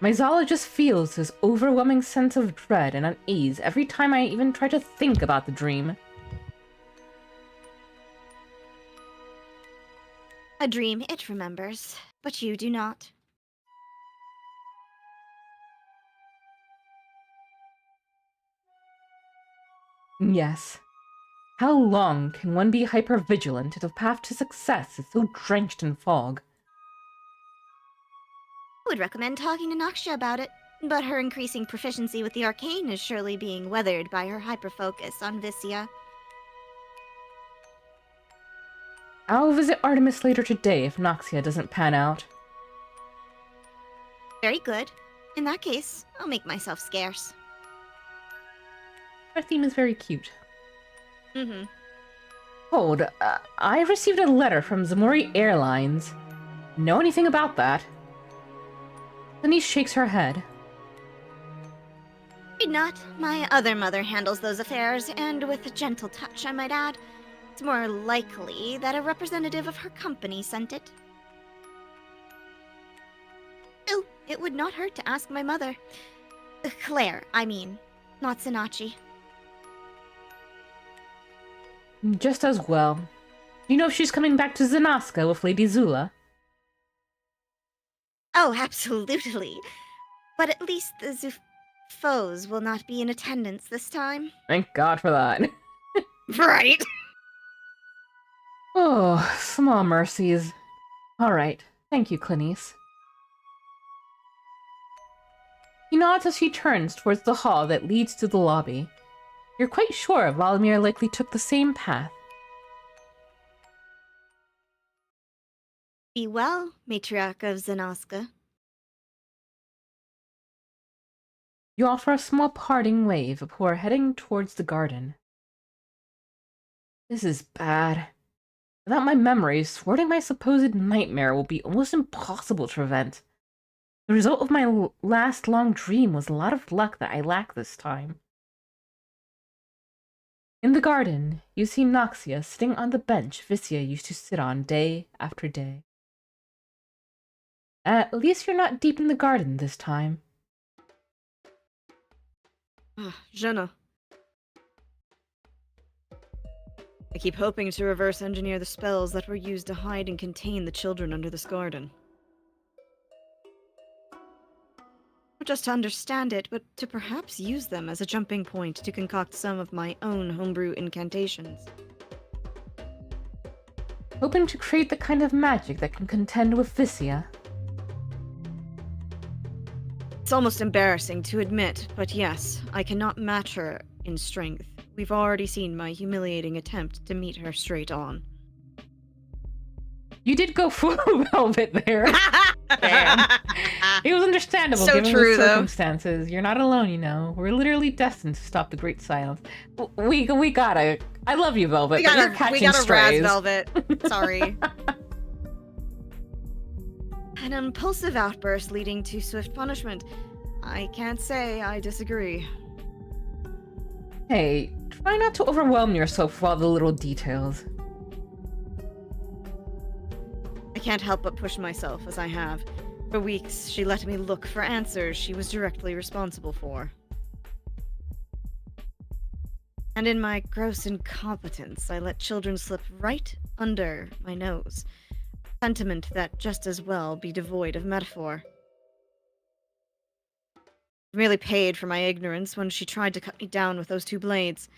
My Xala just feels this overwhelming sense of dread and unease every time I even try to think about the dream. A dream it remembers, but you do not. Yes. How long can one be hypervigilant if the path to success is so drenched in fog? I would recommend talking to Noxia about it, but her increasing proficiency with the arcane is surely being weathered by her hyperfocus on Vissia. I'll visit Artemis later today if Noxia doesn't pan out. Very good. In that case, I'll make myself scarce. Our theme is very cute. Mm-hmm. Hold, I received a letter from Zamori Airlines. Know anything about that? Denise shakes her head. Afraid not. My other mother handles those affairs, and with a gentle touch, I might add. It's more likely that a representative of her company sent it. Still, it would not hurt to ask my mother. Claire, I mean, not Sinachi. Just as well. You know if she's coming back to Xanasca with Lady Zula? Oh, absolutely. But at least the foes will not be in attendance this time. Thank God for that. Right. Oh, small mercies. All right. Thank you, Clinice. He nods as she turns towards the hall that leads to the lobby. You're quite sure Valimir likely took the same path. Be well, Matriarch of Xanasca. You offer a small parting wave before heading towards the garden. This is bad. Without my memories, thwarting my supposed nightmare will be almost impossible to prevent. The result of my last long dream was a lot of luck that I lack this time. In the garden, you see Noxia sitting on the bench Viscia used to sit on day after day. At least you're not deep in the garden this time. Xjena. I keep hoping to reverse engineer the spells that were used to hide and contain the children under this garden. Not just to understand it, but to perhaps use them as a jumping point to concoct some of my own homebrew incantations. Hoping to create the kind of magic that can contend with Viscia. It's almost embarrassing to admit, but yes, I cannot match her in strength. We've already seen my humiliating attempt to meet her straight on. You did go full velvet there. Damn. It was understandable So given true, the though. circumstances. You're not alone, you know. We're literally destined to stop the Great Silence. We gotta. I love you, Velvet. We but you're gotta catching razz strays. Velvet. Sorry. An impulsive outburst leading to swift punishment. I can't say I disagree. Hey, try not to overwhelm yourself with all the little details. I can't help but push myself, as I have. For weeks, she let me look for answers she was directly responsible for. And in my gross incompetence, I let children slip right under my nose. A sentiment that just as well be devoid of metaphor. I merely paid for my ignorance when she tried to cut me down with those two blades.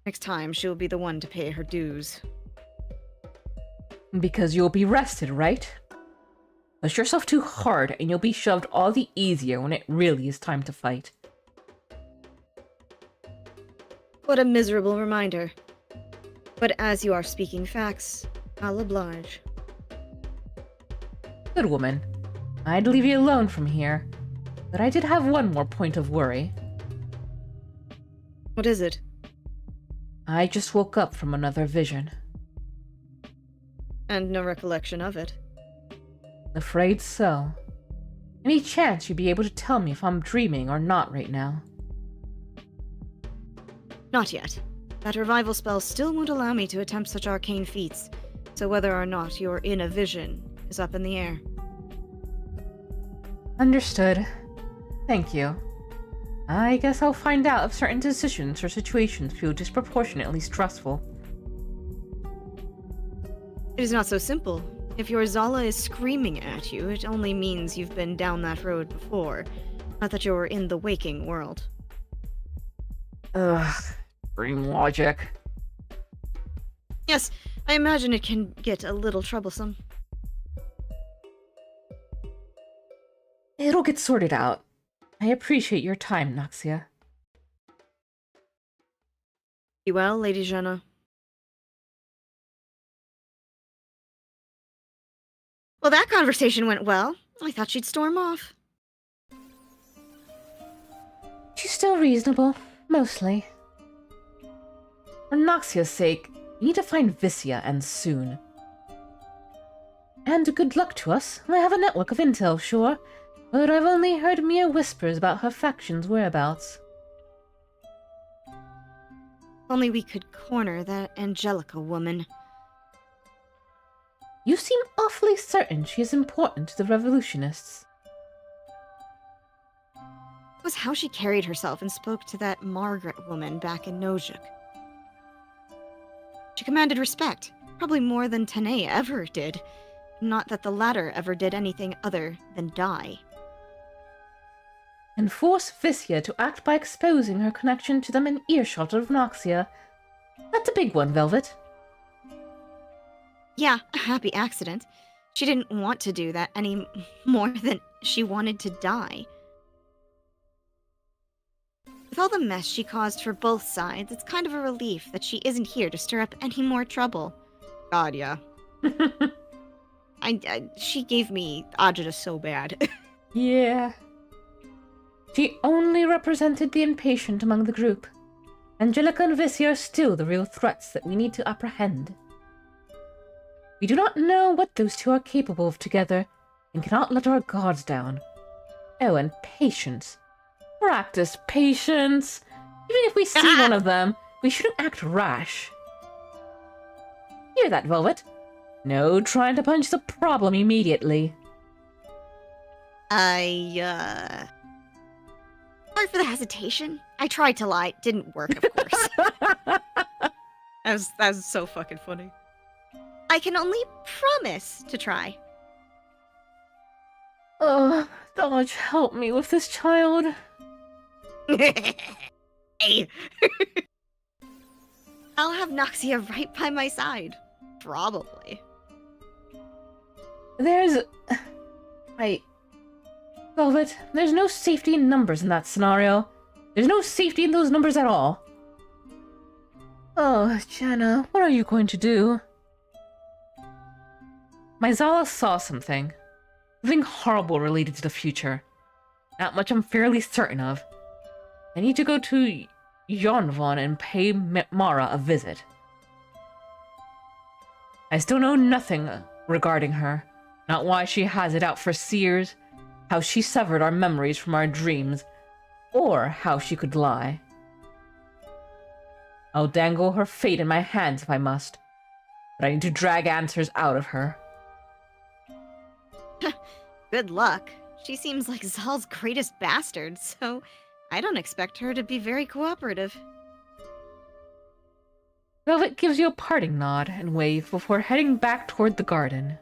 Next time, she will be the one to pay her dues. Because you'll be rested, right? Push yourself too hard and you'll be shoved all the easier when it really is time to fight. What a miserable reminder. But as you are speaking facts, I'll oblige. Good woman. I'd leave you alone from here. But I did have one more point of worry. What is it? I just woke up from another vision. And no recollection of it. Afraid so. Any chance you'd be able to tell me if I'm dreaming or not right now? Not yet. That revival spell still won't allow me to attempt such arcane feats, so whether or not you're in a vision is up in the air. Understood. Thank you. I guess I'll find out if certain decisions or situations feel disproportionately stressful. It is not so simple. If your Xala is screaming at you, it only means you've been down that road before, not that you're in the waking world. Ugh. Dream logic. Yes, I imagine it can get a little troublesome. It'll get sorted out. I appreciate your time, Noxia. You well, Lady Xjena? Well, that conversation went well. I thought she'd storm off. She's still reasonable, mostly. For Noxia's sake, we need to find Viscia, and soon. And good luck to us. I have a network of intel, sure, but I've only heard mere whispers about her faction's whereabouts. Only we could corner that Angelica woman. You seem awfully certain she is important to the revolutionists. It was how she carried herself and spoke to that Margaret woman back in Nojuk. She commanded respect, probably more than Tanae ever did. Not that the latter ever did anything other than die. And force Viscia to act by exposing her connection to them in earshot of Noxia. That's a big one, Velvet. Yeah, a happy accident. She didn't want to do that any more than she wanted to die. With all the mess she caused for both sides, it's kind of a relief that she isn't here to stir up any more trouble. God, yeah. She gave me agita so bad. Yeah. She only represented the impatient among the group. Angelica and Vissi are still the real threats that we need to apprehend. We do not know what those two are capable of together, and cannot let our guards down. Oh, and patience. Practice patience. Even if we see one of them, we shouldn't act rash. Hear that, Velvet? No trying to punch the problem immediately. Sorry for the hesitation. I tried to lie. It didn't work, of course. That was so fucking funny. I can only promise to try. Oh, Dodge, help me with this child. Hey. I'll have Noxia right by my side. Probably. Velvet, there's no safety in numbers in that scenario. There's no safety in those numbers at all. Oh, Xjena, what are you going to do? My Xala saw something horrible related to the future. Not much I'm fairly certain of. I need to go to Yonvon and pay Mara a visit. I still know nothing regarding her. Not why she has it out for seers, how she severed our memories from our dreams, or how she could lie. I'll dangle her fate in my hands if I must, but I need to drag answers out of her. Good luck. She seems like Xal's greatest bastard, so I don't expect her to be very cooperative. Velvet gives you a parting nod and wave before heading back toward the garden.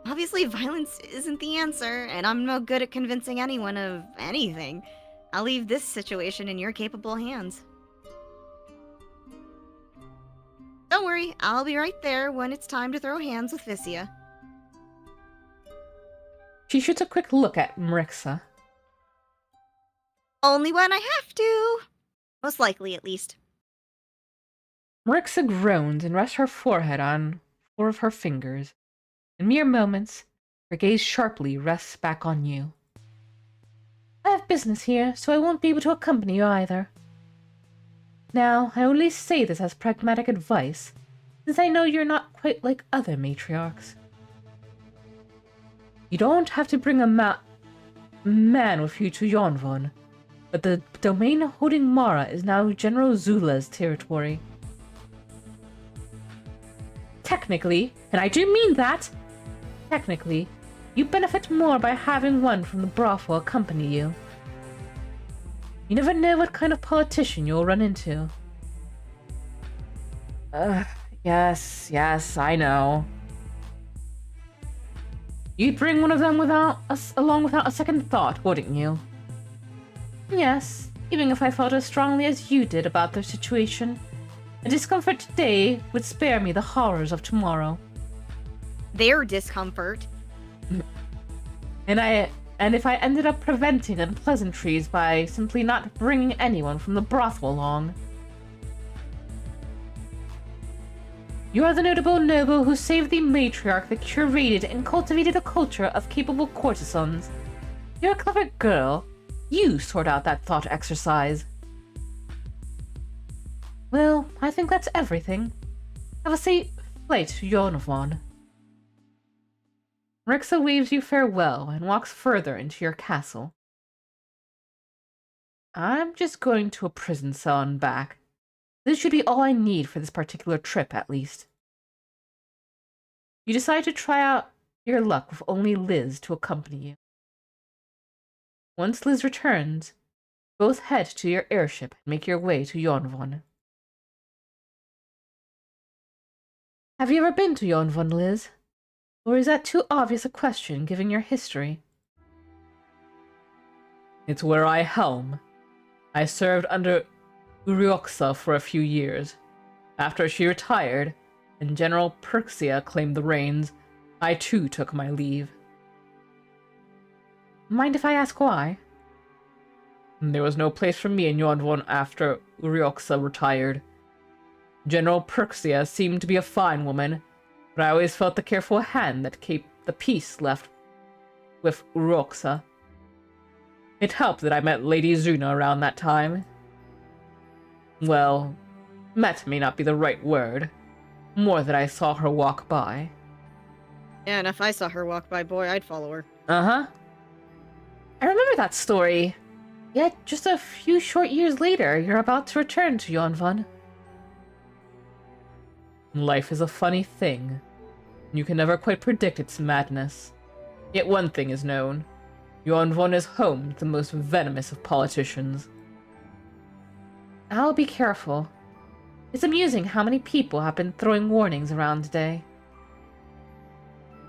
Obviously, violence isn't the answer, and I'm no good at convincing anyone of anything. I'll leave this situation in your capable hands. Don't worry, I'll be right there when it's time to throw hands with Vissia. She shoots a quick look at Marixa. Only when I have to. Most likely, at least. Marixa groans and rests her forehead on four of her fingers. In mere moments, her gaze sharply rests back on you. I have business here, so I won't be able to accompany you either. Now, I only say this as pragmatic advice, since I know you're not quite like other matriarchs. You don't have to bring a man with you to Yonvon, but the domain holding Mara is now General Zula's territory. Technically, and I do mean that, technically, you benefit more by having one from the brothel accompany you. You never know what kind of politician you'll run into. Yes, I know. You'd bring one of them along without a second thought, wouldn't you? Yes, even if I felt as strongly as you did about their situation. A discomfort today would spare me the horrors of tomorrow. Their discomfort? And if I ended up preventing unpleasantries by simply not bringing anyone from the brothel along. You are the notable noble who saved the matriarch that curated and cultivated a culture of capable courtesans. You're a clever girl. You sort out that thought exercise. Well, I think that's everything. Have a safe flight to Yonvon. Marixa waves you farewell and walks further into your castle. I'm just going to a prison cell and back. This should be all I need for this particular trip, at least. You decide to try out your luck with only Liz to accompany you. Once Liz returns, both head to your airship and make your way to Yonvon. Have you ever been to Yonvon, Liz? Or is that too obvious a question, given your history? It's where I helm. I served under Urioxa for a few years. After she retired, and General Perxia claimed the reins, I too took my leave. Mind if I ask why? There was no place for me in Yonvon after Urioxa retired. General Perxia seemed to be a fine woman, but I always felt the careful hand that kept the peace left with Urioxa. It helped that I met Lady Xjena around that time. Well, met may not be the right word. More that I saw her walk by. Yeah, and if I saw her walk by, boy, I'd follow her. Uh-huh. I remember that story. Yet, just a few short years later, you're about to return to Yonvon. Life is a funny thing. You can never quite predict its madness. Yet one thing is known. Yonvon is home to the most venomous of politicians. I'll be careful. It's amusing how many people have been throwing warnings around today.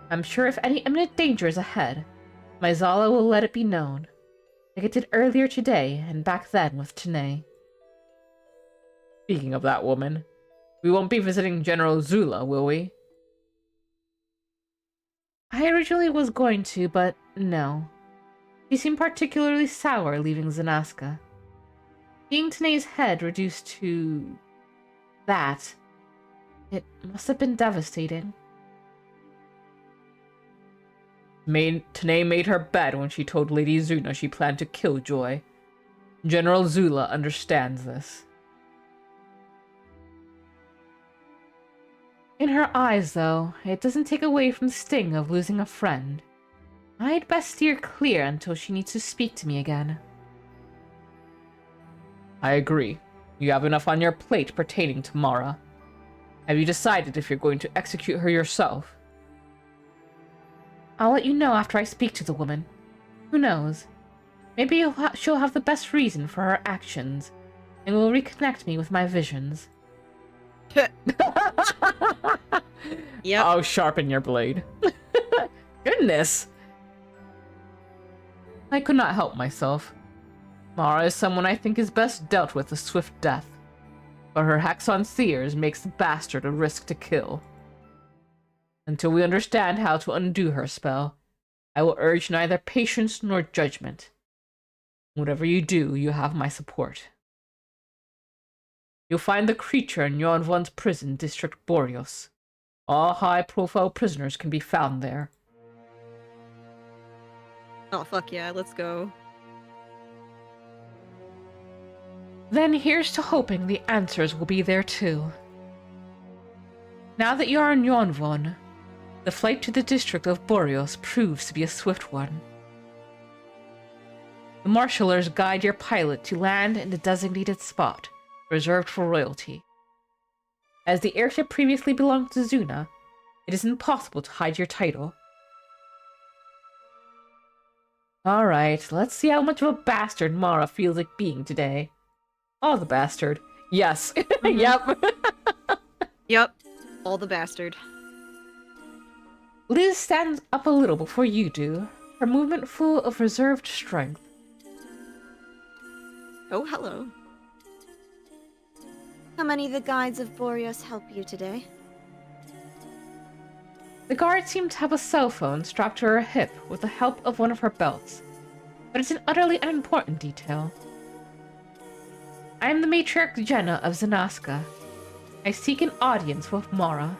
I'm sure if any imminent danger is ahead, my Xala will let it be known, like it did earlier today and back then with Tanae. Speaking of that woman, we won't be visiting General Zula, will we? I originally was going to, but no. She seemed particularly sour leaving Xanasca. Seeing Tanae's head reduced to that, it must have been devastating. Tanae made her bed when she told Lady Xjena she planned to kill Joy. General Zula understands this. In her eyes, though, it doesn't take away from the sting of losing a friend. I'd best steer clear until she needs to speak to me again. I agree. You have enough on your plate pertaining to Mara. Have you decided if you're going to execute her yourself? I'll let you know after I speak to the woman. Who knows? Maybe she'll have the best reason for her actions, and will reconnect me with my visions. Yep. I'll sharpen your blade. Goodness! I could not help myself. Mara is someone I think is best dealt with a swift death, but her Haxon Seers makes the bastard a risk to kill. Until we understand how to undo her spell, I will urge neither patience nor judgment. Whatever you do, you have my support. You'll find the creature in Yonvon's prison district Boreos. All high-profile prisoners can be found there. Oh, fuck yeah, let's go. Then here's to hoping the answers will be there too. Now that you are in Yonvon, the flight to the district of Boreos proves to be a swift one. The marshalers guide your pilot to land in the designated spot, reserved for royalty. As the airship previously belonged to Xjena, it is impossible to hide your title. Alright, let's see how much of a bastard Mara feels like being today. Oh, the bastard. Yes. Yep. Yep. All the bastard. Liz stands up a little before you do, her movement full of reserved strength. Oh, hello. How many of the guides of Boreos help you today? The guard seemed to have a cell phone strapped to her hip with the help of one of her belts, but it's an utterly unimportant detail. I am the Matriarch Xjena of Xanasca. I seek an audience with Mara.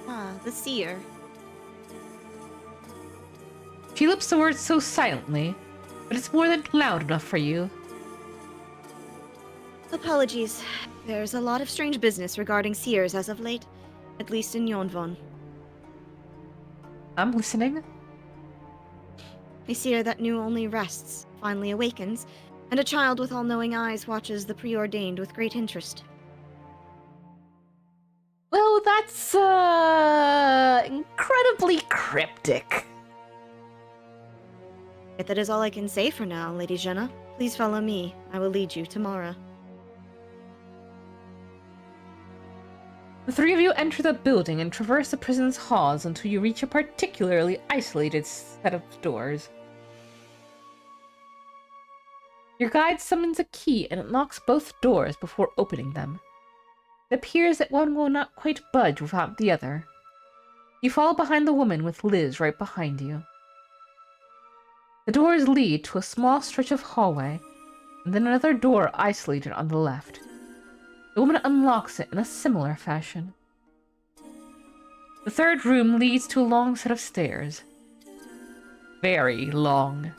Ah, the seer. She lips the words so silently, but it's more than loud enough for you. Apologies. There's a lot of strange business regarding seers as of late, at least in Yonvon. I'm listening. A seer that knew only rests, finally awakens, and a child with all-knowing eyes watches the preordained with great interest. Well, that's, incredibly cryptic. Yet that is all I can say for now, Lady Xjena. Please follow me. I will lead you to Mara. The three of you enter the building and traverse the prison's halls until you reach a particularly isolated set of doors. Your guide summons a key and unlocks both doors before opening them. It appears that one will not quite budge without the other. You follow behind the woman with Liz right behind you. The doors lead to a small stretch of hallway, and then another door isolated on the left. The woman unlocks it in a similar fashion. The third room leads to a long set of stairs. Very long.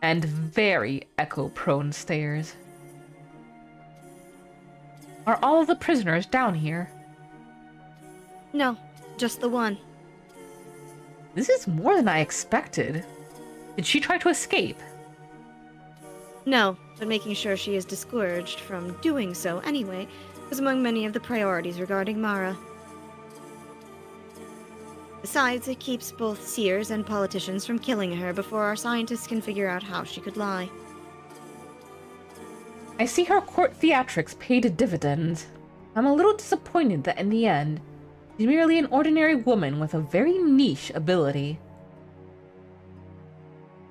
And very echo-prone stairs. Are all of the prisoners down here? No, just the one. This is more than I expected. Did she try to escape? No, but making sure she is discouraged from doing so anyway was among many of the priorities regarding Mara. Besides, it keeps both seers and politicians from killing her before our scientists can figure out how she could lie. I see her court theatrics paid dividends. I'm a little disappointed that in the end, she's merely an ordinary woman with a very niche ability.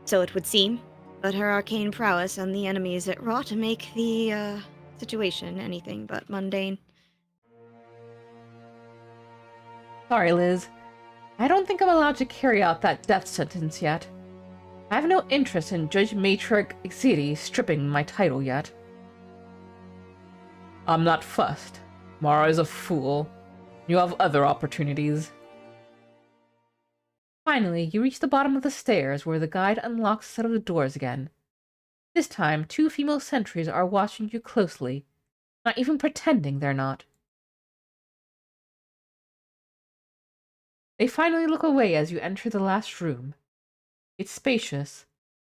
So it would seem, but her arcane prowess and the enemies it wrought make the, situation anything but mundane. Sorry, Liz. I don't think I'm allowed to carry out that death sentence yet. I have no interest in Judge Matriarch Xanasca stripping my title yet. I'm not fussed. Mara is a fool. You have other opportunities. Finally, you reach the bottom of the stairs where the guide unlocks a set of the doors again. This time, 2 female sentries are watching you closely, not even pretending they're not. They finally look away as you enter the last room. It's spacious,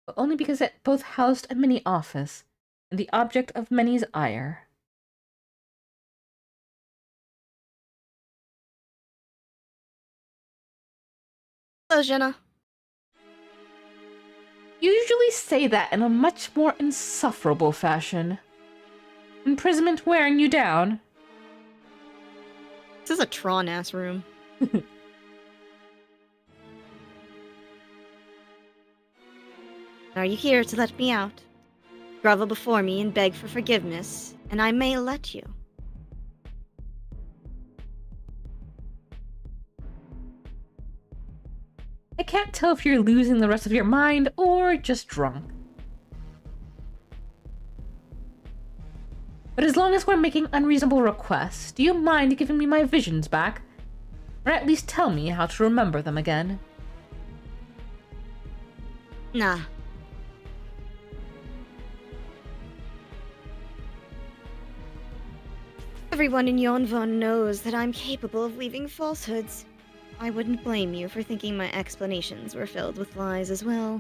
but only because it both housed a mini office and the object of many's ire. Hello, Xjena. You usually say that in a much more insufferable fashion. Imprisonment wearing you down? This is a Tron-ass room. Are you here to let me out? Grovel before me and beg for forgiveness, and I may let you. I can't tell if you're losing the rest of your mind or just drunk. But as long as we're making unreasonable requests, do you mind giving me my visions back? Or at least tell me how to remember them again? Nah. Everyone in Yonvon knows that I'm capable of weaving falsehoods. I wouldn't blame you for thinking my explanations were filled with lies as well.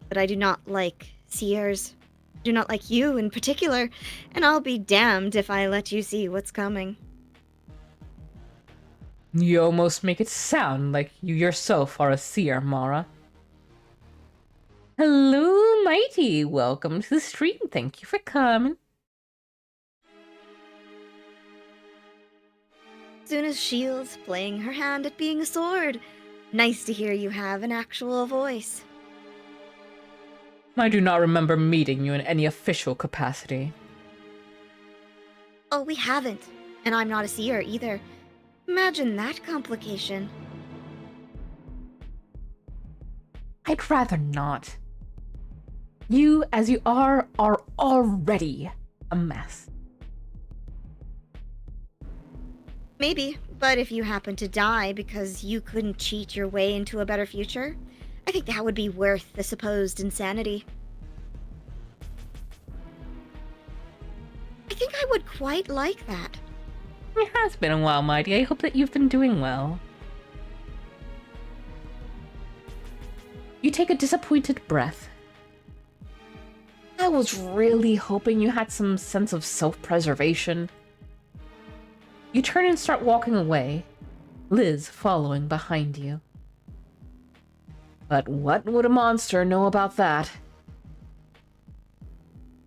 But I do not like seers. I do not like you in particular, and I'll be damned if I let you see what's coming. You almost make it sound like you yourself are a seer, Mara. Hello, Mighty. Welcome to the stream. Thank you for coming. Zuna's shield's playing her hand at being a sword. Nice to hear you have an actual voice. I do not remember meeting you in any official capacity. Oh, we haven't. And I'm not a seer either. Imagine that complication. I'd rather not. You, as you are already a mess. Maybe, but if you happen to die because you couldn't cheat your way into a better future, I think that would be worth the supposed insanity. I think I would quite like that. It has been a while, Mighty. I hope that you've been doing well. You take a disappointed breath. I was really hoping you had some sense of self-preservation. You turn and start walking away, Liz following behind you. But what would a monster know about that?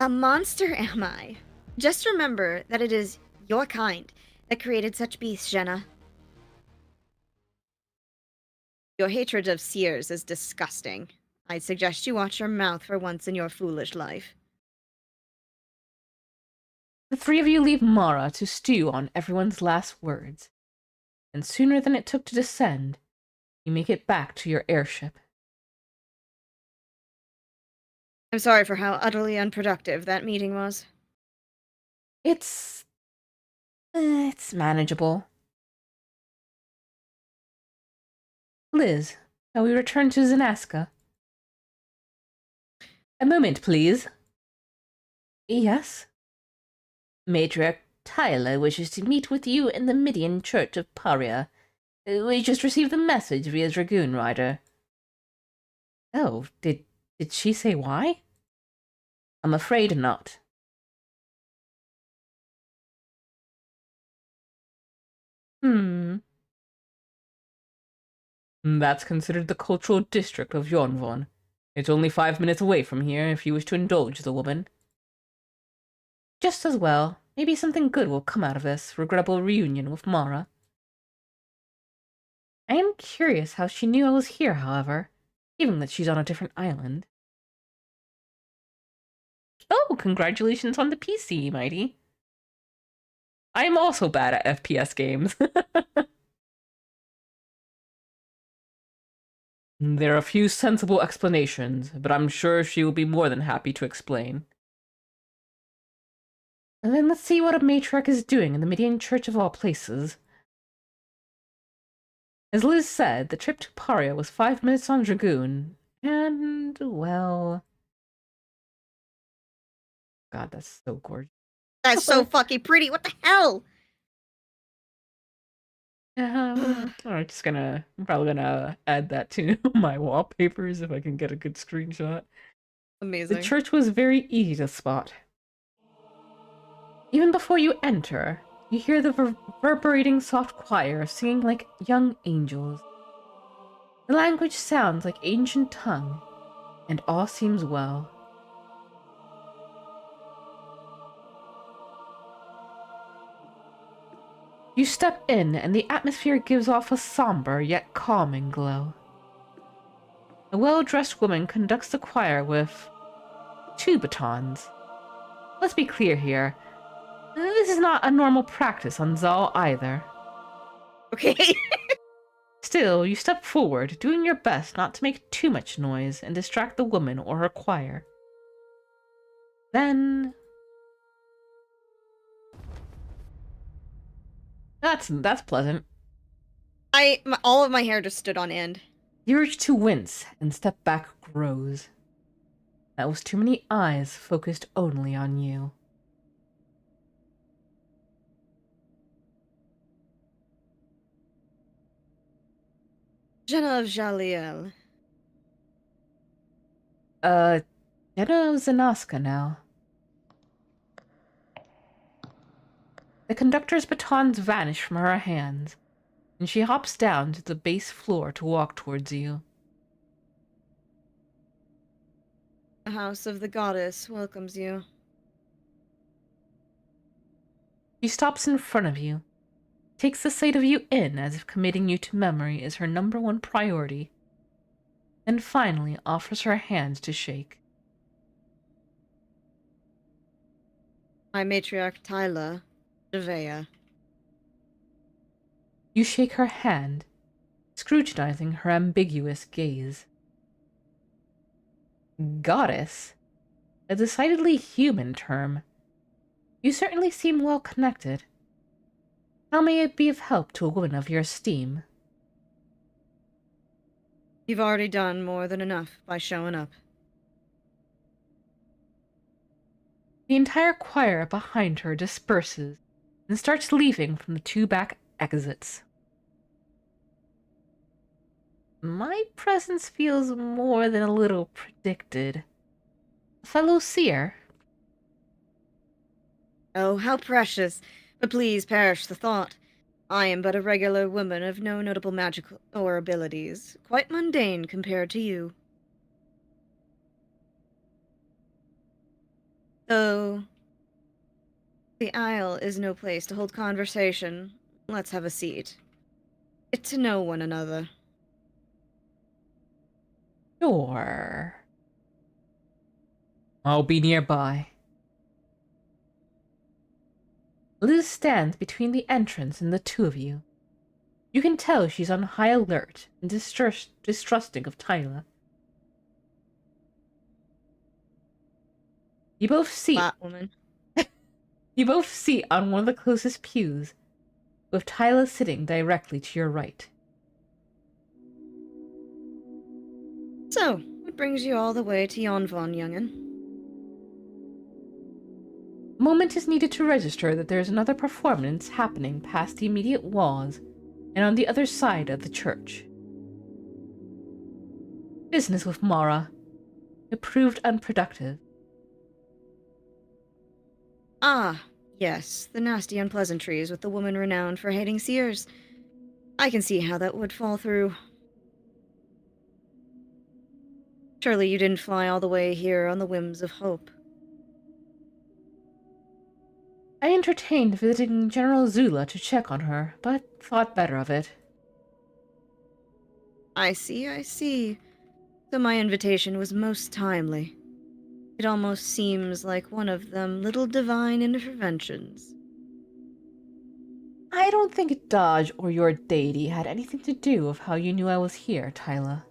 A monster am I? Just remember that it is your kind that created such beasts, Xjena. Your hatred of seers is disgusting. I'd suggest you watch your mouth for once in your foolish life. The three of you leave Mara to stew on everyone's last words, and sooner than it took to descend, you make it back to your airship. I'm sorry for how utterly unproductive that meeting was. It's manageable. Liz, shall we return to Xanasca? A moment, please. Yes? Matriarch Tyler wishes to meet with you in the Midian Church of Paria. We just received a message via Dragoon Rider. Oh, did she say why? I'm afraid not. That's considered the cultural district of Yonvon. It's only 5 minutes away from here if you wish to indulge the woman. Just as well. Maybe something good will come out of this regrettable reunion with Mara. I am curious how she knew I was here, however, given that she's on a different island. Oh, congratulations on the PC, Mighty. I am also bad at FPS games. There are a few sensible explanations, but I'm sure she will be more than happy to explain. And then let's see what a matriarch is doing in the Midian Church of all places. As Liz said, the trip to Paria was 5 minutes on Dragoon, and, well... God, that's so gorgeous. That's so fucking pretty. What the hell? I'm probably gonna add that to my wallpapers if I can get a good screenshot. Amazing. The church was very easy to spot. Even before you enter, you hear the reverberating soft choir singing like young angels. The language sounds like ancient tongue, and all seems well. You step in, and the atmosphere gives off a somber yet calming glow. A well-dressed woman conducts the choir with 2 batons. Let's be clear here. This is not a normal practice on Xal either. Okay. Still, you step forward, doing your best not to make too much noise and distract the woman or her choir. Then... That's pleasant. All of my hair just stood on end. The urge to wince and step back grows. That was too many eyes focused only on you. Xjena of Xaliel. Xjena of Xanasca now. The conductor's batons vanish from her hands, and she hops down to the base floor to walk towards you. The house of the goddess welcomes you. She stops in front of you, takes the sight of you in as if committing you to memory is her #1 priority, then finally offers her hand to shake. My matriarch Tyla, Devea. You shake her hand, scrutinizing her ambiguous gaze. Goddess? A decidedly human term. You certainly seem well connected. How may it be of help to a woman of your esteem? You've already done more than enough by showing up. The entire choir behind her disperses and starts leaving from the 2 back exits. My presence feels more than a little predicted. Fellow seer? Oh, how precious! But please perish the thought. I am but a regular woman of no notable magic or abilities, quite mundane compared to you. So, the Isle is no place to hold conversation. Let's have a seat. Get to know one another. Sure. I'll be nearby. Liz stands between the entrance and the two of you. You can tell she's on high alert and distrusting of Tyla. You both Flat woman. sit on one of the closest pews, with Tyla sitting directly to your right. So, what brings you all the way to Yonvon, young'un? A moment is needed to register that there is another performance happening past the immediate walls and on the other side of the church. Business with Mara. It proved unproductive. Ah, yes, the nasty unpleasantries with the woman renowned for hating seers. I can see how that would fall through. Surely you didn't fly all the way here on the whims of hope. I entertained visiting General Zula to check on her, but thought better of it. I see. So my invitation was most timely. It almost seems like one of them little divine interventions. I don't think Dodge or your deity had anything to do with how you knew I was here, Tyla.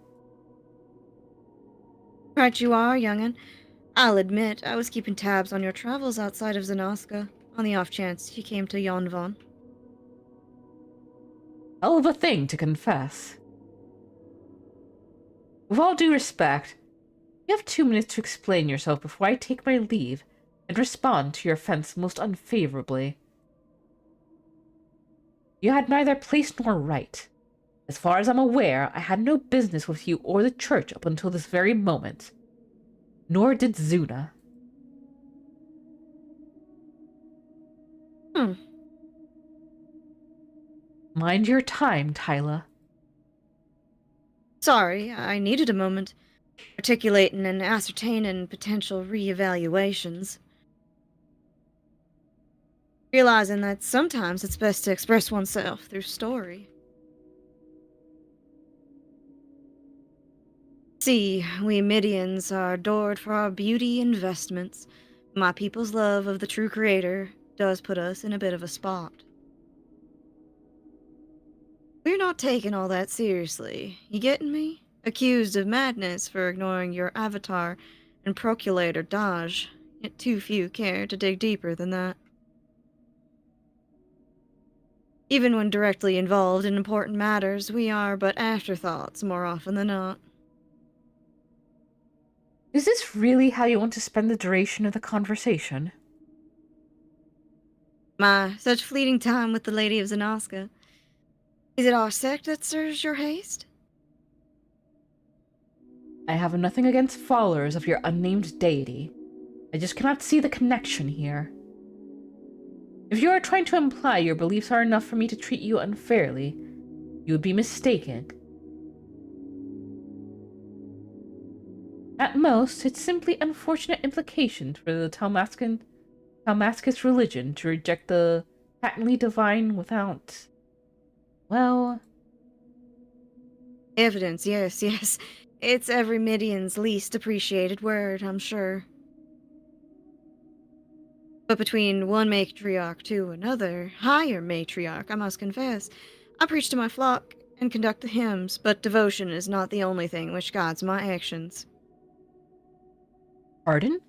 Right you are, young'un. I'll admit, I was keeping tabs on your travels outside of Xanasca, on the off chance you came to Yonvon. Hell of a thing to confess. With all due respect, you have 2 minutes to explain yourself before I take my leave and respond to your offense most unfavorably. You had neither place nor right. As far as I'm aware, I had no business with you or the church up until this very moment. Nor did Zuna. Mind your time, Tyla. Sorry, I needed a moment. Articulating and ascertaining potential re-evaluations. Realizing that sometimes it's best to express oneself through story. See, we Midians are adored for our beauty investments. My people's love of the true creator does put us in a bit of a spot. We're not taking all that seriously. You getting me? Accused of madness for ignoring your avatar and proculator Daj. Yet too few care to dig deeper than that. Even when directly involved in important matters, we are but afterthoughts more often than not. Is this really how you want to spend the duration of the conversation? My, such fleeting time with the Lady of Xanasca. Is it our sect that stirs your haste? I have nothing against followers of your unnamed deity. I just cannot see the connection here. If you are trying to imply your beliefs are enough for me to treat you unfairly, you would be mistaken. At most, it's simply unfortunate implications for the Talmascus religion to reject the patently divine without... well... Evidence, yes. It's every Midian's least appreciated word, I'm sure. But between one matriarch to another, higher matriarch, I must confess, I preach to my flock and conduct the hymns, but devotion is not the only thing which guides my actions. Pardon?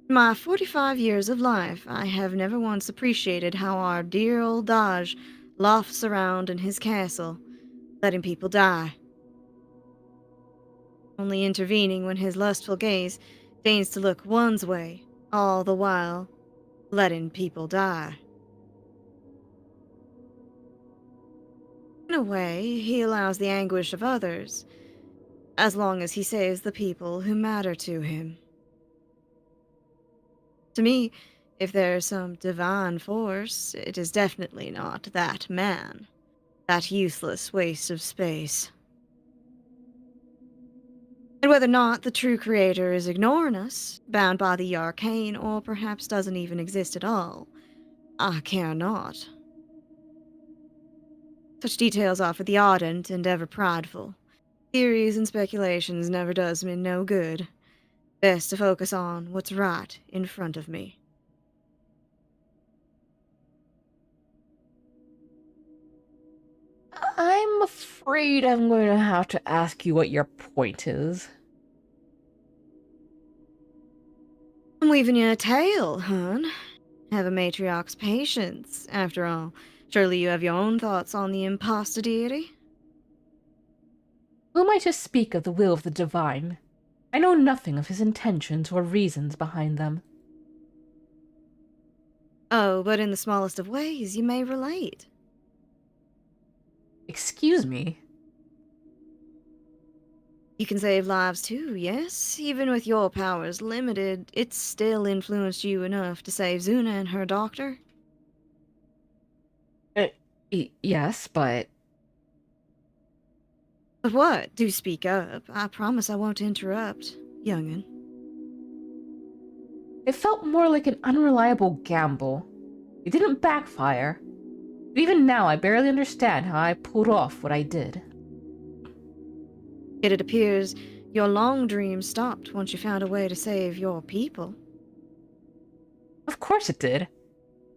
In my 45 years of life, I have never once appreciated how our dear old Daj lofts around in his castle, letting people die. Only intervening when his lustful gaze deigns to look one's way, all the while letting people die. In a way, he allows the anguish of others, as long as he saves the people who matter to him. To me, if there's some divine force, it is definitely not that man, that useless waste of space. And whether or not the true creator is ignoring us, bound by the arcane, or perhaps doesn't even exist at all, I care not. Such details are for the ardent and ever prideful. Theories and speculations never does me no good. Best to focus on what's right in front of me. I'm afraid I'm going to have to ask you what your point is. I'm weaving you a tale, hon. Have a matriarch's patience. After all, surely you have your own thoughts on the imposter deity? Who am I to speak of the will of the divine? I know nothing of his intentions or reasons behind them. Oh, but in the smallest of ways, you may relate. Excuse me? You can save lives too, yes? Even with your powers limited, it still influenced you enough to save Xuna and her doctor? Yes, but But what? Do speak up. I promise I won't interrupt, young'un. it felt more like an unreliable gamble. It didn't backfire. But even now, I barely understand how I pulled off what I did. Yet it appears your long dream stopped once you found a way to save your people. Of course it did.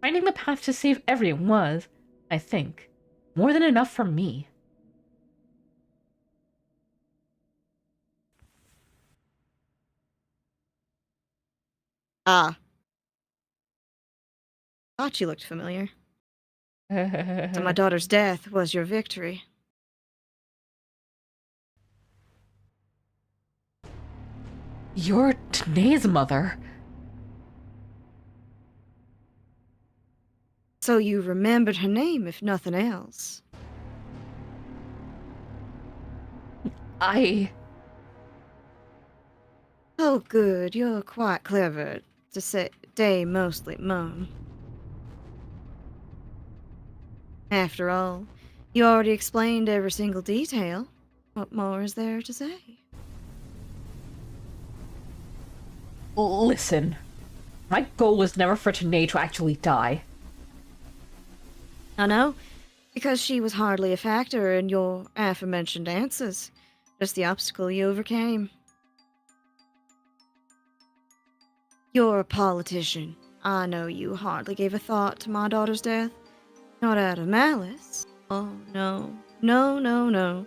Finding the path to save everyone was, I think, more than enough for me. Ah, thought you looked familiar. So my daughter's death was your victory. You're Tanae's mother. So you remembered her name, if nothing else. I... Oh, good. You're quite clever to stay mostly mum. After all, you already explained every single detail. What more is there to say? Listen. My goal was never for Tanae to actually die. I know, because she was hardly a factor in your aforementioned answers. Just the obstacle you overcame. You're a politician. I know you hardly gave a thought to my daughter's death. Not out of malice. Oh, no. No, no, no.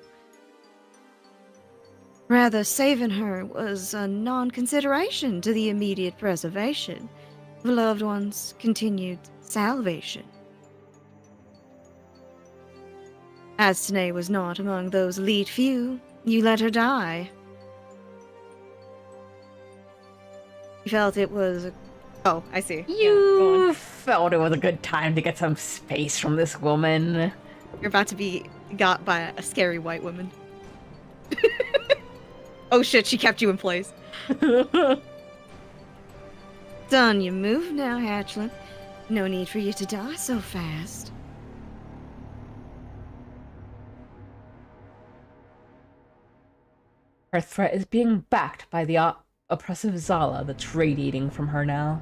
Rather, saving her was a non-consideration to the immediate preservation of a loved one's continued salvation. As Tanae was not among those elite few, you let her die. You felt it was Oh, I see. You felt it was a good time to get some space from this woman. You're about to be got by a scary white woman. Oh shit, she kept you in place. Done your move now, Hatchling. No need for you to die so fast. Her threat is being backed by the oppressive Zala that's radiating from her now.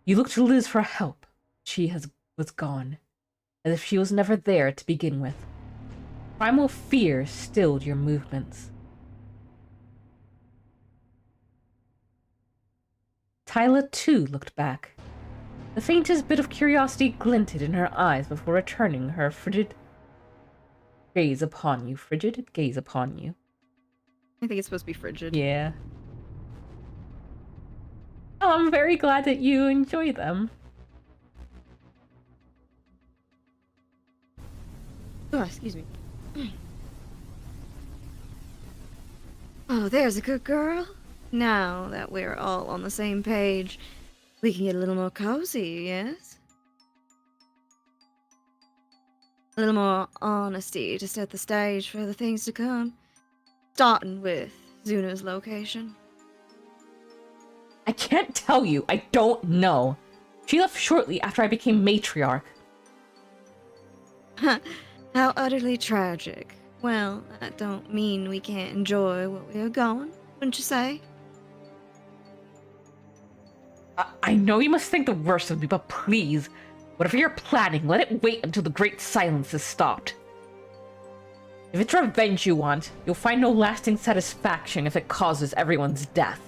You look to Liz for help. She was gone, as if she was never there to begin with. Primal fear stilled your movements. Tyla too looked back. The faintest bit of curiosity glinted in her eyes before returning her frigid gaze upon you. Frigid gaze upon you. I think it's supposed to be frigid. Yeah. Oh, I'm very glad that you enjoy them. Oh, excuse me. Oh, there's a good girl. Now that we're all on the same page, we can get a little more cozy, yes? A little more honesty to set the stage for the things to come. Starting with Xuna's location. I can't tell you. I don't know. She left shortly after I became matriarch. How utterly tragic. Well, that don't mean we can't enjoy what we are going, wouldn't you say? I know you must think the worst of me, but please, Whatever you're planning, let it wait until the Great Silence is stopped. If it's revenge you want, you'll find no lasting satisfaction if it causes everyone's death.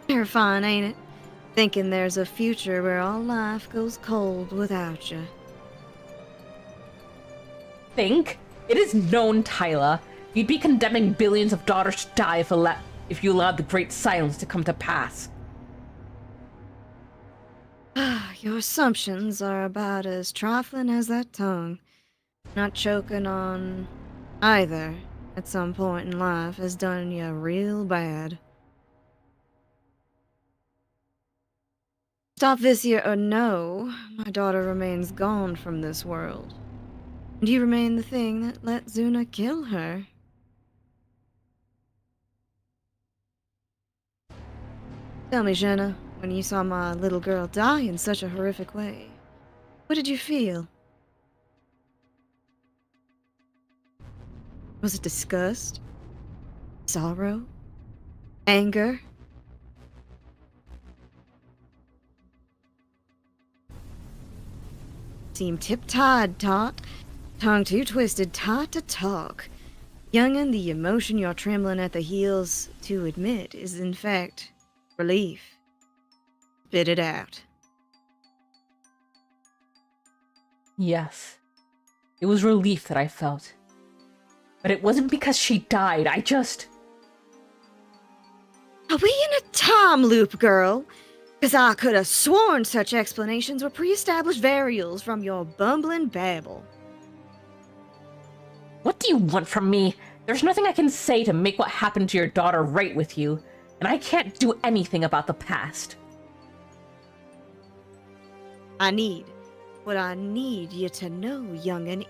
Terrifying, ain't it? Thinking there's a future where all life goes cold without you. Think? It is known, Tyla. You'd be condemning billions of daughters to die if you allowed the Great Silence to come to pass. Your assumptions are about as trifling as that tongue. Not choking on either at some point in life has done you real bad. Stop this year or no, my daughter remains gone from this world. And you remain the thing that let Xuna kill her. Tell me, Xjena, when you saw my little girl die in such a horrific way, what did you feel? Was it disgust? Sorrow? Anger? Seem tip-tied, tot. Tongue too twisted, tot to talk. Youngin', the emotion you're trembling at the heels to admit is in fact relief. Spit it out. Yes. It was relief that I felt. But it wasn't because she died, I just... Are we in a time loop, girl? 'Cause I could have sworn such explanations were pre-established variables from your bumbling babble. What do you want from me? There's nothing I can say to make what happened to your daughter right with you, and I can't do anything about the past. What I need you to know, youngin',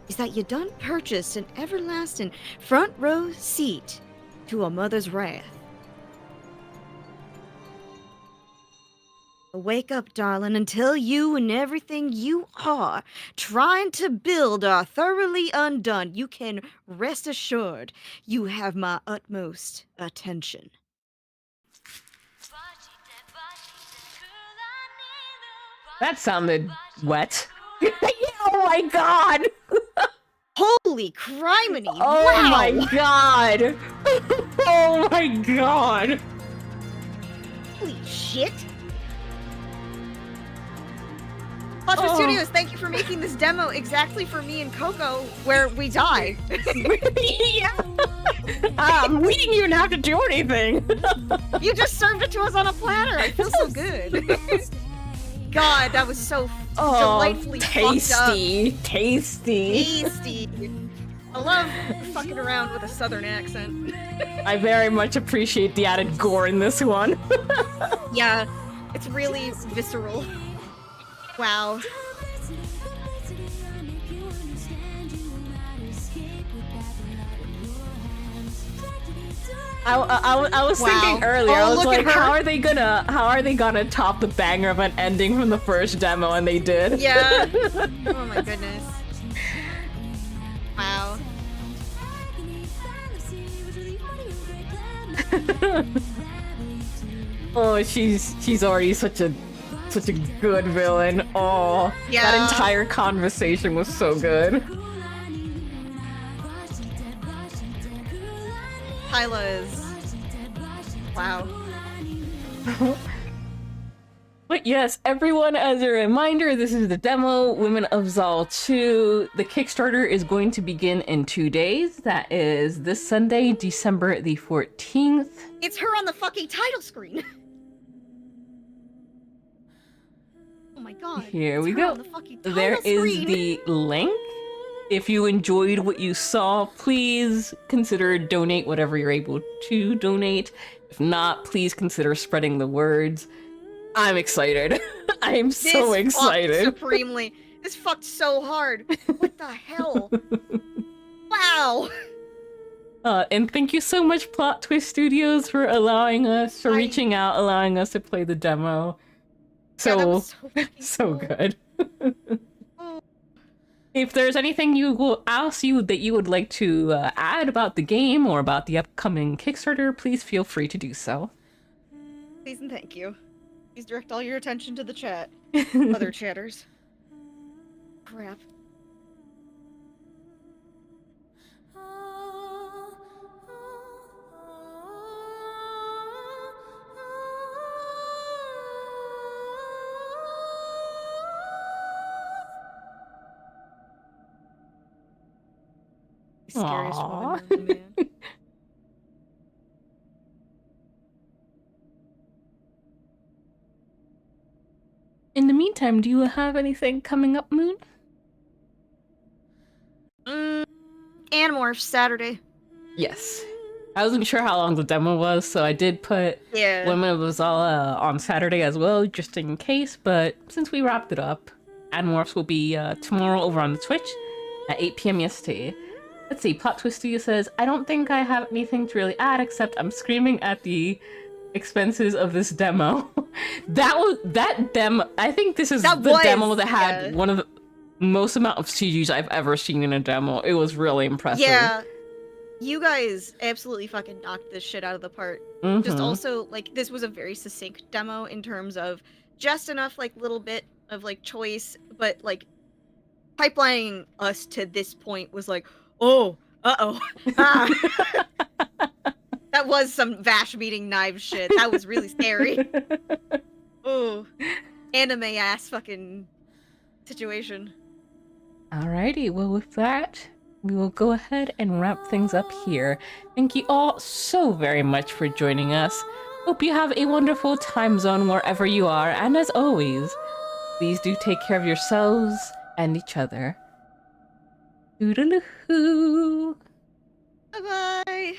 is that you done purchased an everlasting front row seat to a mother's wrath. Wake up, darling, and tell you and everything you are trying to build are thoroughly undone. You can rest assured you have my utmost attention. That sounded wet. Oh my god! Holy criminy! Oh wow! my god! Oh my god! Holy shit! Ultra Studios, thank you for making this demo exactly for me and Coco, where we die. Yeah. We didn't even have to do anything. You just served it to us on a platter. I feel so good. God, that was so delightfully tasty, fucked up. tasty. I love fucking around with a southern accent. I very much appreciate the added gore in this one. Yeah, it's really visceral. Wow. I was thinking earlier, I was like, how are they gonna top the banger of an ending from the first demo, and they did. Yeah. Oh my goodness. Wow. Oh, she's already such a good villain. Oh, yeah. That entire conversation was so good. Hyla is... wow. But yes, everyone, as a reminder, this is the demo, Women of Xal II. The Kickstarter is going to begin in 2 days. That is this Sunday, December the 14th. It's her on the fucking title screen. Oh my god. Here we go. There is the link. If you enjoyed what you saw, please consider donate whatever you're able to donate. If not, please consider spreading the words. I'm excited. I am so excited. Supremely. This fucked so hard. What the hell? Wow. And thank you so much, Plot Twist Studios, for reaching out, allowing us to play the demo. So, yeah, that was so good. If there's anything else that you would like to add about the game or about the upcoming Kickstarter, please feel free to do so. Please and thank you. Please direct all your attention to the chat. Other chatters. Crap. Scariest Aww. woman known to man. In the meantime, do you have anything coming up, Moon? Animorph Saturday. Yes. I wasn't sure how long the demo was, so I did put Yeah. when it was all on Saturday as well, just in case. But since we wrapped it up, Animorphs will be tomorrow over on the Twitch at 8 p.m. EST. Let's see, Plot Twisty says, I don't think I have anything to really add except I'm screaming at the expenses of this demo. that demo, I think this is the demo that had one of the most amount of CGs I've ever seen in a demo. It was really impressive. Yeah. You guys absolutely fucking knocked this shit out of the park. Just also, like, this was a very succinct demo in terms of just enough, like, little bit of, like, choice, but, like, pipelining us to this point was like, oh, uh-oh, ah. That was some Vash beating knives shit. That was really scary. Oh, anime-ass fucking situation. Alrighty, well with that, we will go ahead and wrap things up here. Thank you all so very much for joining us. Hope you have a wonderful time zone wherever you are, and as always, please do take care of yourselves and each other. Toodaloo-hoo! Bye-bye!